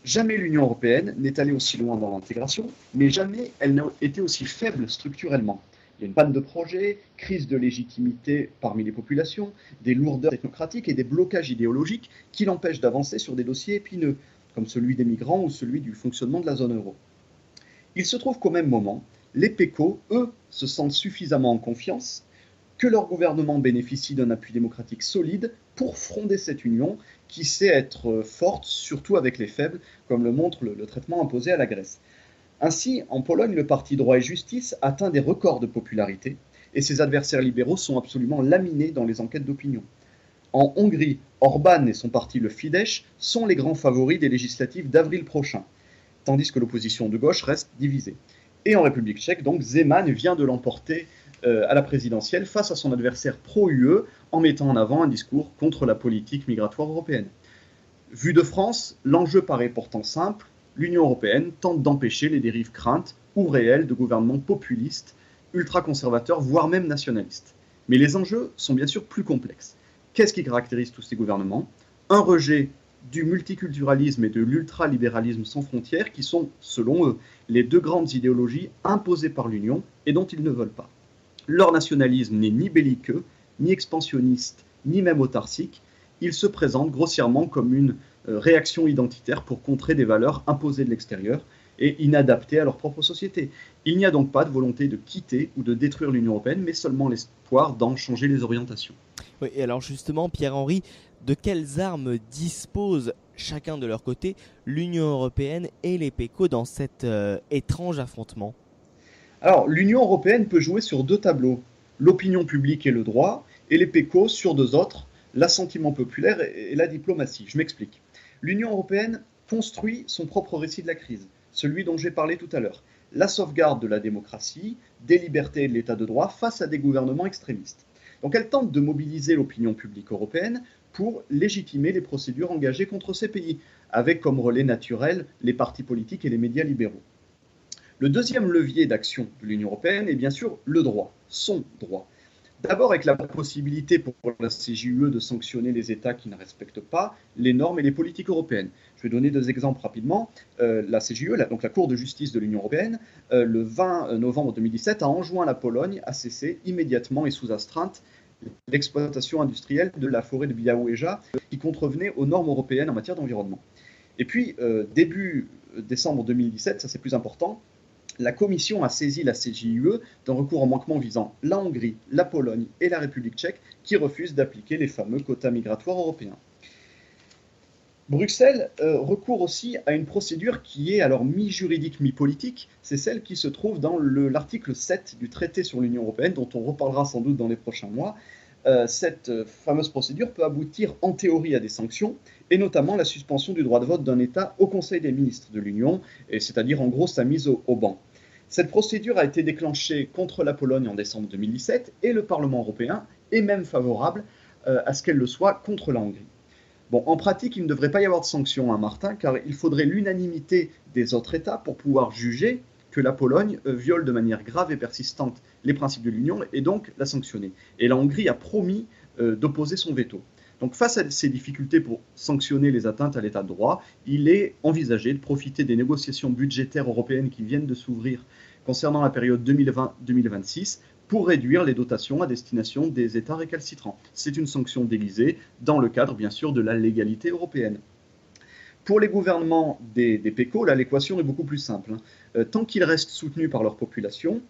Jamais l'Union européenne n'est allée aussi loin dans l'intégration, mais jamais elle n'a été aussi faible structurellement. Il y a une panne de projets, crise de légitimité parmi les populations, des lourdeurs technocratiques et des blocages idéologiques qui l'empêchent d'avancer sur des dossiers épineux, comme celui des migrants ou celui du fonctionnement de la zone euro. Il se trouve qu'au même moment, les PECO, eux, se sentent suffisamment en confiance, que leur gouvernement bénéficie d'un appui démocratique solide pour fonder cette union qui sait être forte, surtout avec les faibles, comme le montre le traitement imposé à la Grèce. Ainsi, en Pologne, le parti Droit et Justice atteint des records de popularité et ses adversaires libéraux sont absolument laminés dans les enquêtes d'opinion. En Hongrie, Orbán et son parti le Fidesz sont les grands favoris des législatives d'avril prochain, tandis que l'opposition de gauche reste divisée. Et en République tchèque, donc, Zeman vient de l'emporter à la présidentielle face à son adversaire pro-UE en mettant en avant un discours contre la politique migratoire européenne. Vu de France, l'enjeu paraît pourtant simple. L'Union européenne tente d'empêcher les dérives craintes ou réelles de gouvernements populistes, ultra-conservateurs, voire même nationalistes. Mais les enjeux sont bien sûr plus complexes. Qu'est-ce qui caractérise tous ces gouvernements ? Un rejet du multiculturalisme et de l'ultralibéralisme sans frontières qui sont, selon eux, les deux grandes idéologies imposées par l'Union et dont ils ne veulent pas. Leur nationalisme n'est ni belliqueux, ni expansionniste, ni même autarcique. Il se présente grossièrement comme une réaction identitaire pour contrer des valeurs imposées de l'extérieur et inadaptées à leur propre société. Il n'y a donc pas de volonté de quitter ou de détruire l'Union européenne, mais seulement l'espoir d'en changer les orientations. Oui, et alors justement, Pierre-Henri, de quelles armes disposent chacun de leur côté l'Union européenne et les PECO dans cet étrange affrontement ? Alors, l'Union européenne peut jouer sur deux tableaux, l'opinion publique et le droit, et les PECO sur deux autres, l'assentiment populaire et la diplomatie. Je m'explique. L'Union européenne construit son propre récit de la crise, celui dont j'ai parlé tout à l'heure, la sauvegarde de la démocratie, des libertés et de l'état de droit face à des gouvernements extrémistes. Donc elle tente de mobiliser l'opinion publique européenne pour légitimer les procédures engagées contre ces pays, avec comme relais naturel les partis politiques et les médias libéraux. Le deuxième levier d'action de l'Union européenne est bien sûr le droit, son droit. D'abord avec la possibilité pour la CJUE de sanctionner les États qui ne respectent pas les normes et les politiques européennes. Je vais donner deux exemples rapidement. La CJUE, donc la Cour de justice de l'Union européenne, le 20 novembre 2017 a enjoint la Pologne à cesser immédiatement et sous astreinte l'exploitation industrielle de la forêt de Białowieża qui contrevenait aux normes européennes en matière d'environnement. Et puis, début décembre 2017, ça c'est plus important, la Commission a saisi la CJUE d'un recours en manquement visant la Hongrie, la Pologne et la République tchèque qui refusent d'appliquer les fameux quotas migratoires européens. Bruxelles recourt aussi à une procédure qui est alors mi-juridique, mi-politique. C'est celle qui se trouve dans l'article 7 du traité sur l'Union européenne, dont on reparlera sans doute dans les prochains mois. Cette fameuse procédure peut aboutir en théorie à des sanctions, et notamment la suspension du droit de vote d'un État au Conseil des ministres de l'Union, c'est-à-dire en gros sa mise au banc. Cette procédure a été déclenchée contre la Pologne en décembre 2017, et le Parlement européen est même favorable à ce qu'elle le soit contre la Hongrie. Bon, en pratique, il ne devrait pas y avoir de sanctions, hein, Martin, car il faudrait l'unanimité des autres États pour pouvoir juger que la Pologne viole de manière grave et persistante les principes de l'Union et donc la sanctionner. Et la Hongrie a promis d'opposer son veto. Donc face à ces difficultés pour sanctionner les atteintes à l'état de droit, il est envisagé de profiter des négociations budgétaires européennes qui viennent de s'ouvrir concernant la période 2020-2026 pour réduire les dotations à destination des États récalcitrants. C'est une sanction déguisée dans le cadre, bien sûr, de la légalité européenne. Pour les gouvernements des PECO, là, l'équation est beaucoup plus simple. Tant qu'ils restent soutenus par leur population,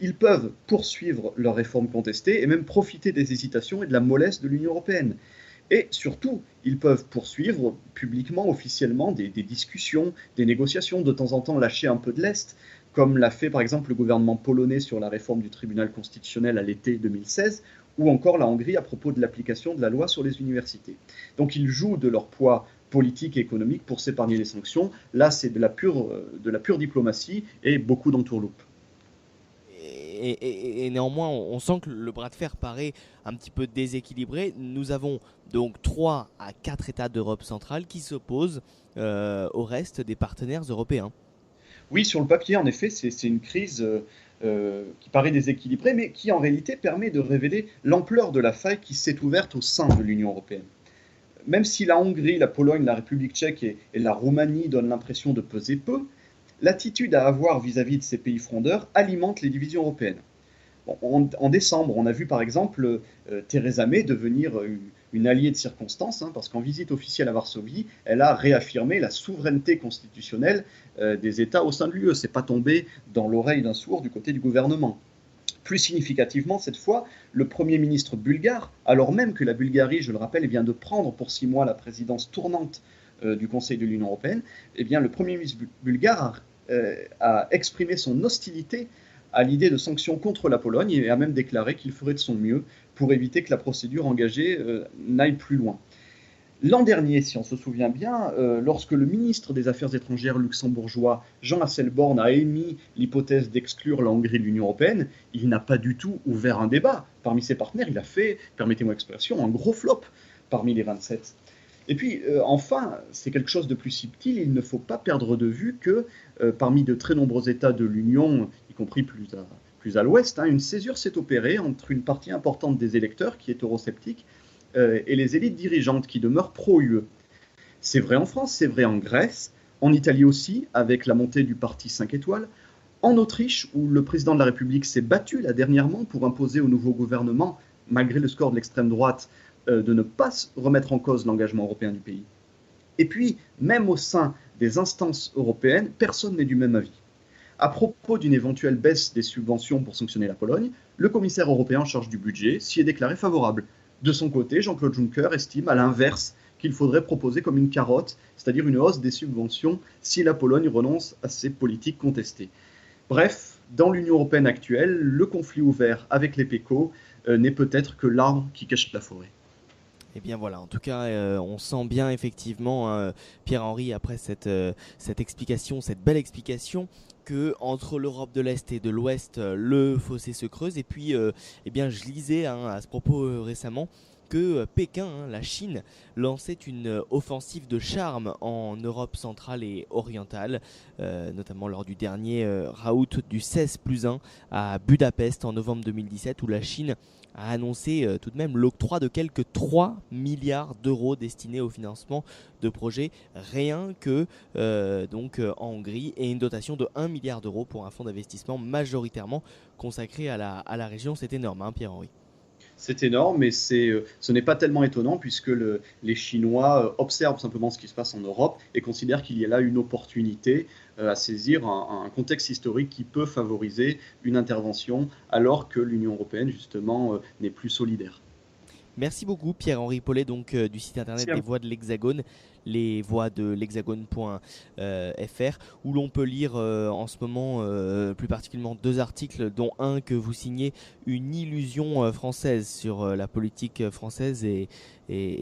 ils peuvent poursuivre leurs réformes contestées et même profiter des hésitations et de la mollesse de l'Union européenne. Et surtout, ils peuvent poursuivre publiquement, officiellement, des discussions, des négociations, de temps en temps lâcher un peu de lest, comme l'a fait par exemple le gouvernement polonais sur la réforme du tribunal constitutionnel à l'été 2016, ou encore la Hongrie à propos de l'application de la loi sur les universités. Donc ils jouent de leur poids politique et économique pour s'épargner les sanctions. Là, c'est de la pure diplomatie et beaucoup d'entourloupe. Et néanmoins, on sent que le bras de fer paraît un petit peu déséquilibré. Nous avons donc 3 à 4 États d'Europe centrale qui s'opposent au reste des partenaires européens. Oui, sur le papier, en effet, c'est une crise qui paraît déséquilibrée, mais qui en réalité permet de révéler l'ampleur de la faille qui s'est ouverte au sein de l'Union européenne. Même si la Hongrie, la Pologne, la République tchèque et la Roumanie donnent l'impression de peser peu, l'attitude à avoir vis-à-vis de ces pays frondeurs alimente les divisions européennes. Bon, en décembre, on a vu par exemple Theresa May devenir une alliée de circonstance, parce qu'en visite officielle à Varsovie, elle a réaffirmé la souveraineté constitutionnelle des États au sein de l'UE. C'est pas tombé dans l'oreille d'un sourd du côté du gouvernement. Plus significativement, cette fois, le Premier ministre bulgare, alors même que la Bulgarie, je le rappelle, vient de prendre pour 6 mois la présidence tournante du Conseil de l'Union européenne, eh bien, le Premier ministre bulgare a exprimé son hostilité à l'idée de sanctions contre la Pologne et a même déclaré qu'il ferait de son mieux pour éviter que la procédure engagée n'aille plus loin. L'an dernier, si on se souvient bien, lorsque le ministre des Affaires étrangères luxembourgeois Jean Asselborn a émis l'hypothèse d'exclure la Hongrie de l'Union européenne, il n'a pas du tout ouvert un débat. Parmi ses partenaires, il a fait, permettez-moi l'expression, un gros flop parmi les 27. Et puis, enfin, c'est quelque chose de plus subtil, il ne faut pas perdre de vue que parmi de très nombreux États de l'Union, y compris plus à l'ouest, une césure s'est opérée entre une partie importante des électeurs, qui est eurosceptique, et les élites dirigeantes qui demeurent pro-UE. C'est vrai en France, c'est vrai en Grèce, en Italie aussi, avec la montée du parti 5 étoiles, en Autriche, où le président de la République s'est battu là dernièrement pour imposer au nouveau gouvernement, malgré le score de l'extrême droite, de ne pas remettre en cause l'engagement européen du pays. Et puis, même au sein des instances européennes, personne n'est du même avis. À propos d'une éventuelle baisse des subventions pour sanctionner la Pologne, le commissaire européen en charge du budget s'y est déclaré favorable. De son côté, Jean-Claude Juncker estime à l'inverse qu'il faudrait proposer comme une carotte, c'est-à-dire une hausse des subventions si la Pologne renonce à ses politiques contestées. Bref, dans l'Union européenne actuelle, le conflit ouvert avec les PECO n'est peut-être que l'arbre qui cache la forêt. Eh bien voilà, en tout cas, on sent bien effectivement, Pierre-Henri, après cette explication, cette belle explication, que entre l'Europe de l'Est et de l'Ouest, le fossé se creuse. Et puis, eh bien, je lisais à ce propos récemment que Pékin, la Chine, lançait une offensive de charme en Europe centrale et orientale, notamment lors du dernier raout du 16+1 à Budapest en novembre 2017, où la Chine a annoncé tout de même l'octroi de quelques 3 milliards d'euros destinés au financement de projets rien que en Hongrie, et une dotation de 1 milliard d'euros pour un fonds d'investissement majoritairement consacré à la région. C'est énorme, Pierre-Henri. C'est énorme, mais ce n'est pas tellement étonnant puisque les Chinois observent simplement ce qui se passe en Europe et considèrent qu'il y a là une opportunité à saisir un contexte historique qui peut favoriser une intervention alors que l'Union européenne, justement, n'est plus solidaire. Merci beaucoup Pierre-Henri Paulet, donc du site internet des Voix de l'Hexagone, lesvoixdelhexagone.fr, où l'on peut lire en ce moment plus particulièrement 2 articles, dont un que vous signez, Une illusion française, sur la politique française et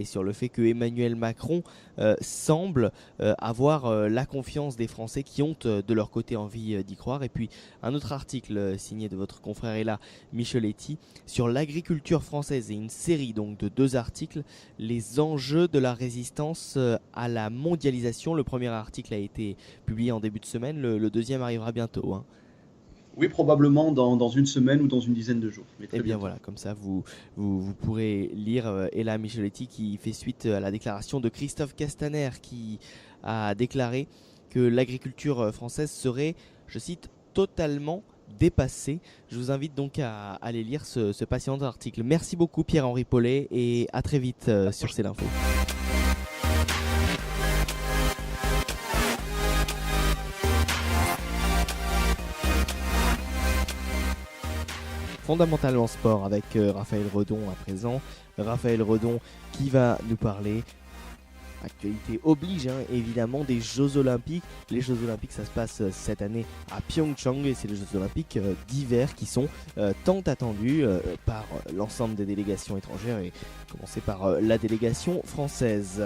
sur le fait que Emmanuel Macron semble avoir la confiance des Français qui ont de leur côté envie d'y croire. Et puis un autre article signé de votre confrère Ella Micheletti sur l'agriculture française, et une série donc de 2 articles, les enjeux de la résistance à la mondialisation. Le premier article a été publié en début de semaine, le deuxième arrivera bientôt. Oui, probablement dans une semaine ou dans une dizaine de jours. Et bien voilà, comme ça vous pourrez lire Ella Micheletti, qui fait suite à la déclaration de Christophe Castaner, qui a déclaré que l'agriculture française serait, je cite, totalement dépassée. Je vous invite donc à aller lire ce passionnant article. Merci beaucoup Pierre-Henri Paulet, et à très vite sur C'est l'Info. fondamentalement sport avec Raphaël Redon à présent. Raphaël Redon qui va nous parler, actualité oblige évidemment, des Jeux Olympiques. Les Jeux Olympiques, ça se passe cette année à Pyeongchang et c'est les Jeux Olympiques d'hiver qui sont tant attendus par l'ensemble des délégations étrangères et commencer par la délégation française.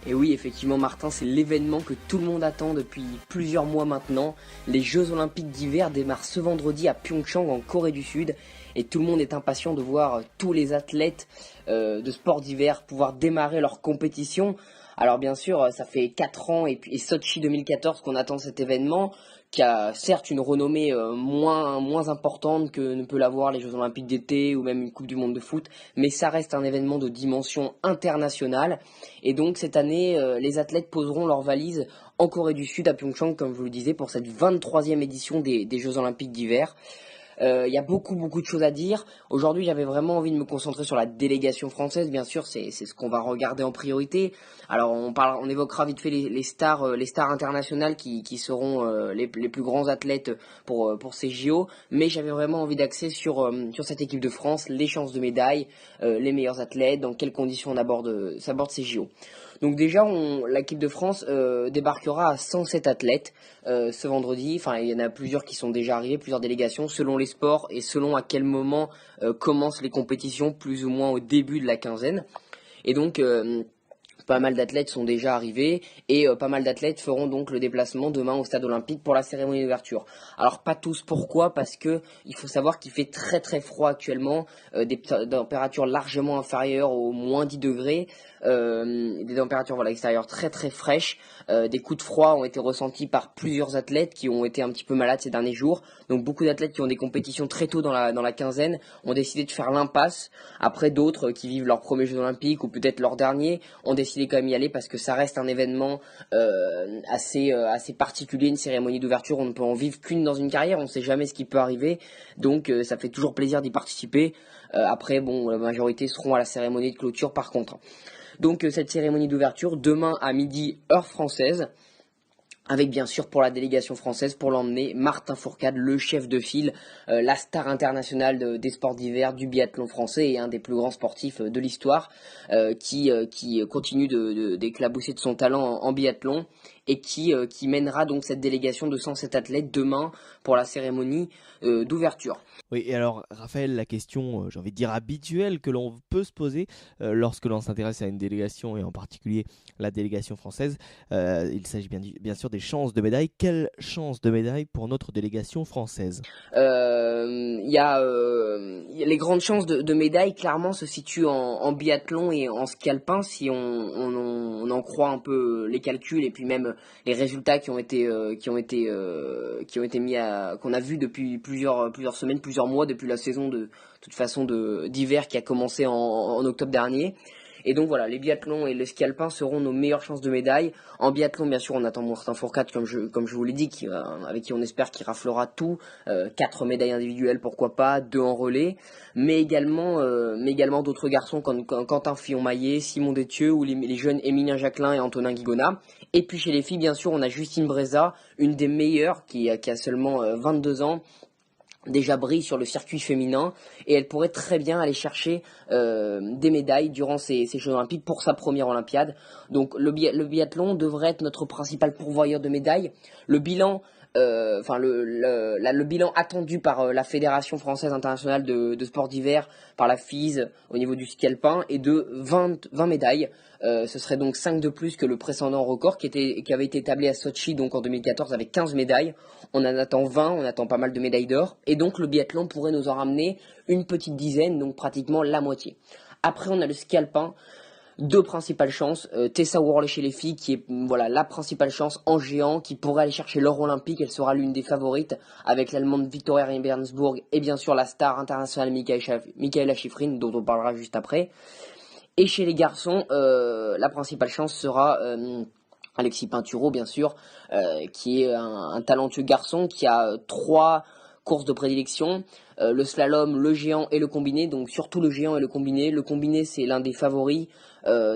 Et oui, effectivement Martin, c'est l'événement que tout le monde attend depuis plusieurs mois maintenant. Les Jeux Olympiques d'hiver démarrent ce vendredi à Pyeongchang en Corée du Sud et tout le monde est impatient de voir tous les athlètes de sport d'hiver pouvoir démarrer leur compétition. Alors bien sûr, ça fait 4 ans et Sochi 2014 qu'on attend cet événement, qui a certes une renommée moins importante que ne peut l'avoir les Jeux Olympiques d'été ou même une Coupe du Monde de foot, mais ça reste un événement de dimension internationale. Et donc cette année, les athlètes poseront leurs valises en Corée du Sud, à Pyeongchang, comme je vous le disais, pour cette 23e édition des Jeux Olympiques d'hiver. Il y a beaucoup de choses à dire. Aujourd'hui, j'avais vraiment envie de me concentrer sur la délégation française. Bien sûr, c'est ce qu'on va regarder en priorité. Alors, on évoquera vite fait les stars internationales qui seront les plus grands athlètes pour ces JO. Mais j'avais vraiment envie d'axer sur cette équipe de France, les chances de médaille, les meilleurs athlètes, dans quelles conditions on aborde ces JO. Donc déjà, l'équipe de France débarquera à 107 athlètes ce vendredi. Enfin, il y en a plusieurs qui sont déjà arrivés, plusieurs délégations, selon les sports et selon à quel moment commencent les compétitions, plus ou moins au début de la quinzaine. Et donc, pas mal d'athlètes sont déjà arrivés et pas mal d'athlètes feront donc le déplacement demain au stade olympique pour la cérémonie d'ouverture. Alors pas tous, pourquoi ? Parce que il faut savoir qu'il fait très très froid actuellement, des températures largement inférieures aux moins 10 degrés, des températures extérieures très très fraîches, des coups de froid ont été ressentis par plusieurs athlètes qui ont été un petit peu malades ces derniers jours. Donc beaucoup d'athlètes qui ont des compétitions très tôt dans la quinzaine ont décidé de faire l'impasse. Après, d'autres qui vivent leurs premiers Jeux Olympiques ou peut-être leur dernier ont décidé quand même y aller parce que ça reste un événement assez particulier, une cérémonie d'ouverture. On ne peut en vivre qu'une dans une carrière, on ne sait jamais ce qui peut arriver. Donc ça fait toujours plaisir d'y participer. Après, la majorité seront à la cérémonie de clôture par contre. Donc cette cérémonie d'ouverture demain à midi heure française, avec bien sûr pour la délégation française, pour l'emmener, Martin Fourcade, le chef de file, la star internationale des sports d'hiver, du biathlon français et un des plus grands sportifs de l'histoire, qui continue d'éclabousser de son talent en biathlon et qui mènera donc cette délégation de 107 athlètes demain pour la cérémonie d'ouverture. Oui, et alors Raphaël, la question, j'ai envie de dire habituelle, que l'on peut se poser lorsque l'on s'intéresse à une délégation et en particulier la délégation française, il s'agit bien sûr des chances de médaille. Quelles chances de médaille pour notre délégation française ? Les grandes chances de médaille clairement se situent en biathlon et en ski alpin, si on en croit un peu les calculs et puis même les résultats qui ont été mis qu'on a vu depuis plusieurs semaines, plusieurs mois, depuis la saison d'hiver qui a commencé en octobre dernier. Et donc voilà, les biathlons et le ski alpin seront nos meilleures chances de médaille. En biathlon, bien sûr, on attend Martin Fourcade, comme je vous l'ai dit, avec qui on espère qu'il raflera tout. 4 médailles individuelles, pourquoi pas, 2 en relais. Mais également d'autres garçons comme Quentin Fillon-Maillet, Simon Détieux ou les jeunes Émilien Jacquelin et Antonin Guigona. Et puis chez les filles, bien sûr, on a Justine Breza, une des meilleures, qui a seulement 22 ans. Déjà brille sur le circuit féminin et elle pourrait très bien aller chercher des médailles durant ces Jeux Olympiques pour sa première Olympiade. Donc le biathlon devrait être notre principal pourvoyeur de médailles. Le bilan le bilan attendu par la Fédération française internationale de sport d'hiver, par la FIS au niveau du ski alpin, est de 20 médailles. Ce serait donc 5 de plus que le précédent record qui avait été établi à Sochi donc en 2014 avec 15 médailles. On en attend 20, on attend pas mal de médailles d'or. Et donc le biathlon pourrait nous en ramener une petite dizaine, donc pratiquement la moitié. Après on a le ski alpin. 2 principales chances, Tessa Worley chez les filles qui est la principale chance en géant qui pourrait aller chercher l'or olympique, elle sera l'une des favorites avec l'allemande Victoria Rebensburg et bien sûr la star internationale Mikaela Shiffrin dont on parlera juste après. Et chez les garçons, la principale chance sera Alexis Pinturo bien sûr, qui est un talentueux garçon qui a 3 courses de prédilection, le slalom, le géant et le combiné, donc surtout le géant et le combiné. Le combiné c'est l'un des favoris,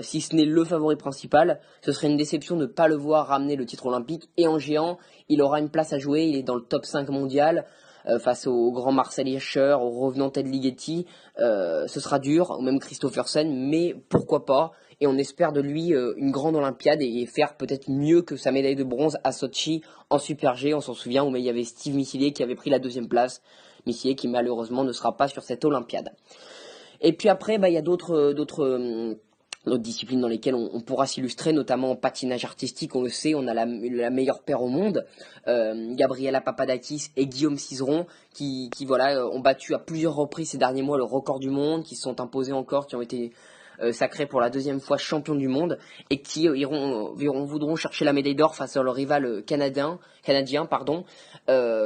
si ce n'est le favori principal. Ce serait une déception de ne pas le voir ramener le titre olympique. Et en géant, il aura une place à jouer, il est dans le top 5 mondial. face au grand Marcel Hirscher, au revenant Ted Ligeti. Ce sera dur, ou même Christophersen, mais pourquoi pas. Et on espère de lui une grande Olympiade et faire peut-être mieux que sa médaille de bronze à Sochi en Super G. On s'en souvient, où il y avait Steve Missilier qui avait pris la 2e place. Missilier qui malheureusement ne sera pas sur cette Olympiade. Et puis après, il y a d'autres disciplines dans lesquelles on pourra s'illustrer, notamment en patinage artistique. On le sait, on a la meilleure paire au monde, Gabriela Papadakis et Guillaume Cizeron, qui ont battu à plusieurs reprises ces derniers mois le record du monde, qui se sont imposés encore, qui ont été sacrés pour la 2e fois champions du monde, et qui voudront chercher la médaille d'or face à leurs rivales canadiens,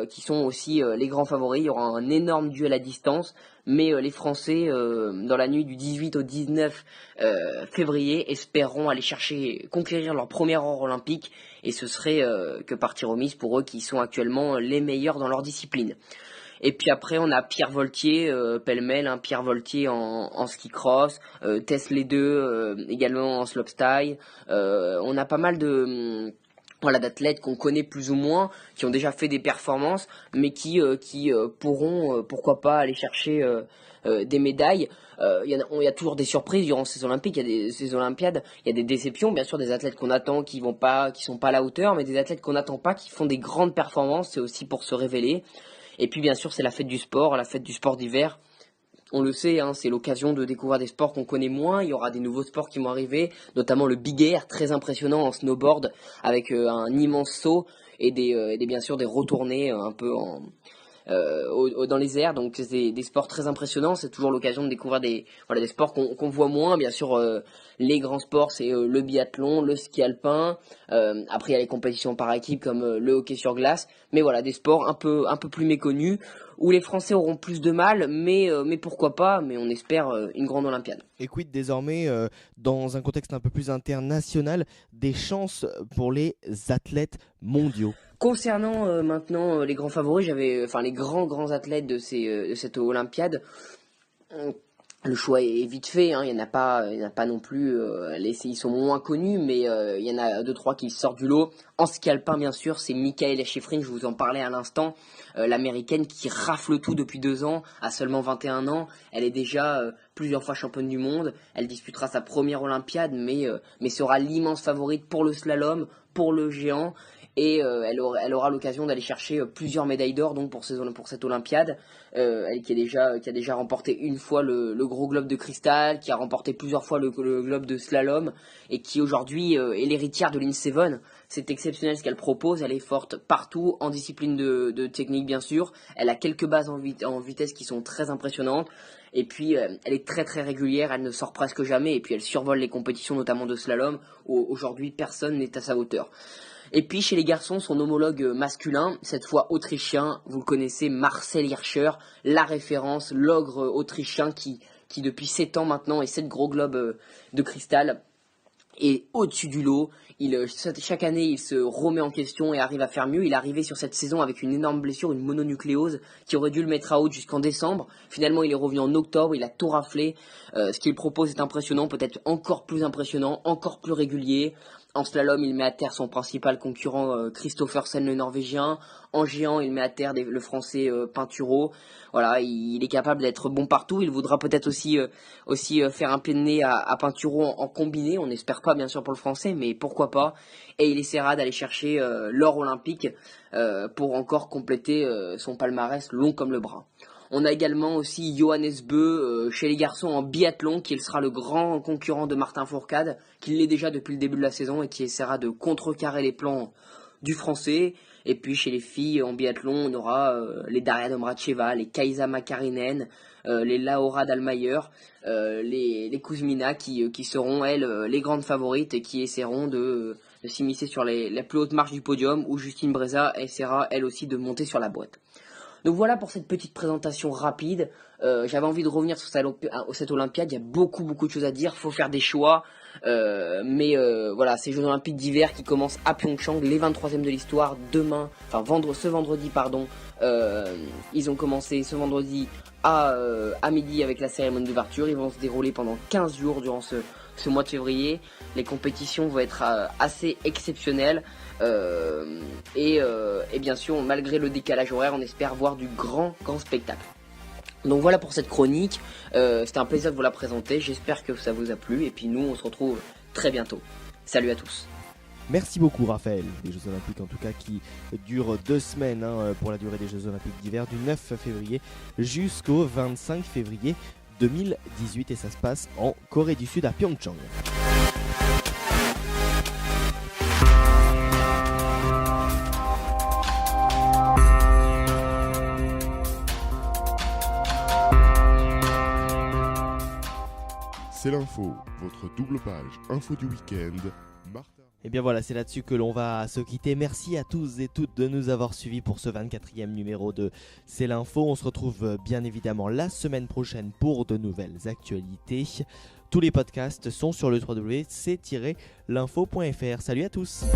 qui sont aussi les grands favoris. Il y aura un énorme duel à distance, mais les Français, dans la nuit du 18 au 19 février, espéreront aller conquérir leur premier or olympique, et ce serait que partie remise pour eux qui sont actuellement les meilleurs dans leur discipline. Et puis après, on a Pierre Voltier, pêle-mêle, Pierre Voltier en ski cross, Tess les deux également en slopestyle. On a pas mal d'athlètes qu'on connaît plus ou moins, qui ont déjà fait des performances, mais qui pourront, pourquoi pas, aller chercher des médailles. Il y a toujours des surprises durant ces Olympiades. Il y a des déceptions, bien sûr, des athlètes qu'on attend qui sont pas à la hauteur, mais des athlètes qu'on n'attend pas qui font des grandes performances. C'est aussi pour se révéler. Et puis bien sûr, c'est la fête du sport d'hiver. On le sait, c'est l'occasion de découvrir des sports qu'on connaît moins. Il y aura des nouveaux sports qui vont arriver, notamment le big air, très impressionnant en snowboard, avec un immense saut et bien sûr des retournées un peu dans les airs. Donc c'est des sports très impressionnants. C'est toujours l'occasion de découvrir des sports qu'on voit moins. Bien sûr, les grands sports, c'est le biathlon, le ski alpin. Après, il y a les compétitions par équipe comme le hockey sur glace. Mais voilà, des sports un peu plus méconnus, où les Français auront plus de mal, mais pourquoi pas, mais on espère une grande Olympiade. Et quid désormais, dans un contexte un peu plus international, des chances pour les athlètes mondiaux? Concernant maintenant les grands favoris, les grands athlètes de cette Olympiade. Le choix est vite fait, il y en a pas non plus, ils sont moins connus, mais il y en a 2-3 qui sortent du lot. En ski alpin, bien sûr, c'est Mikaela Shiffrin, je vous en parlais à l'instant, l'américaine qui rafle tout depuis 2 ans, à seulement 21 ans. Elle est déjà plusieurs fois championne du monde. Elle disputera sa première Olympiade, mais sera l'immense favorite pour le slalom, pour le géant. Et elle aura l'occasion d'aller chercher plusieurs médailles d'or donc pour cette Olympiade. Elle qui a déjà remporté une fois le gros globe de cristal, qui a remporté plusieurs fois le globe de slalom, et qui aujourd'hui est l'héritière de Lynn Seven. C'est exceptionnel ce qu'elle propose. Elle est forte partout, en discipline de technique bien sûr. Elle a quelques bases en vitesse qui sont très impressionnantes. Et puis elle est très très régulière, elle ne sort presque jamais, et puis elle survole les compétitions notamment de slalom où aujourd'hui personne n'est à sa hauteur. Et puis chez les garçons, son homologue masculin, cette fois autrichien, vous le connaissez, Marcel Hirscher, la référence, l'ogre autrichien qui depuis 7 ans maintenant et 7 gros globes de cristal est au-dessus du lot. Chaque année, il se remet en question et arrive à faire mieux. Il est arrivé sur cette saison avec une énorme blessure, une mononucléose, qui aurait dû le mettre à haute jusqu'en décembre. Finalement, il est revenu en octobre, il a tout raflé. Ce qu'il propose est impressionnant, peut-être encore plus impressionnant, encore plus régulier. En slalom, il met à terre son principal concurrent Christophersen, le Norvégien. En géant, il met à terre le Français Pinturo. Voilà, il est capable d'être bon partout. Il voudra peut-être aussi faire un pied de nez à Pinturo en combiné. On n'espère pas, bien sûr, pour le Français, mais pourquoi pas. Et il essaiera d'aller chercher l'or olympique pour encore compléter son palmarès long comme le bras. On a également aussi Johannes Beu chez les garçons en biathlon, qui sera le grand concurrent de Martin Fourcade, qui l'est déjà depuis le début de la saison et qui essaiera de contrecarrer les plans du Français. Et puis chez les filles en biathlon, on aura les Daria Domracheva, les Kaisa Makarinen, les Laura Dahlmeier, les Kuzmina qui seront elles les grandes favorites et qui essaieront de s'immiscer sur la plus haute marche du podium, où Justine Breza essaiera elle aussi de monter sur la boîte. Donc voilà pour cette petite présentation rapide. J'avais envie de revenir sur cette Olympiade. Il y a beaucoup de choses à dire. Faut faire des choix. Mais voilà, ces Jeux Olympiques d'hiver qui commencent à Pyeongchang, les 23e de l'histoire, ce vendredi. Ils ont commencé ce vendredi à midi avec la cérémonie d'ouverture. Ils vont se dérouler pendant 15 jours durant ce mois de février. Les compétitions vont être assez exceptionnelles. Et bien sûr, malgré le décalage horaire, on espère voir du grand spectacle. Donc voilà pour cette chronique. C'était un plaisir de vous la présenter. J'espère que ça vous a plu. Et puis nous, on se retrouve très bientôt. Salut à tous. Merci beaucoup Raphaël, des Jeux Olympiques en tout cas qui durent 2 semaines pour la durée des Jeux Olympiques d'hiver du 9 février jusqu'au 25 février 2018 et ça se passe en Corée du Sud à Pyeongchang. C'est l'info, votre double page info du week-end. Martin. Et bien voilà, c'est là-dessus que l'on va se quitter. Merci à tous et toutes de nous avoir suivis pour ce 24e numéro de C'est l'info. On se retrouve bien évidemment la semaine prochaine pour de nouvelles actualités. Tous les podcasts sont sur le www.c-l'info.fr. Salut à tous.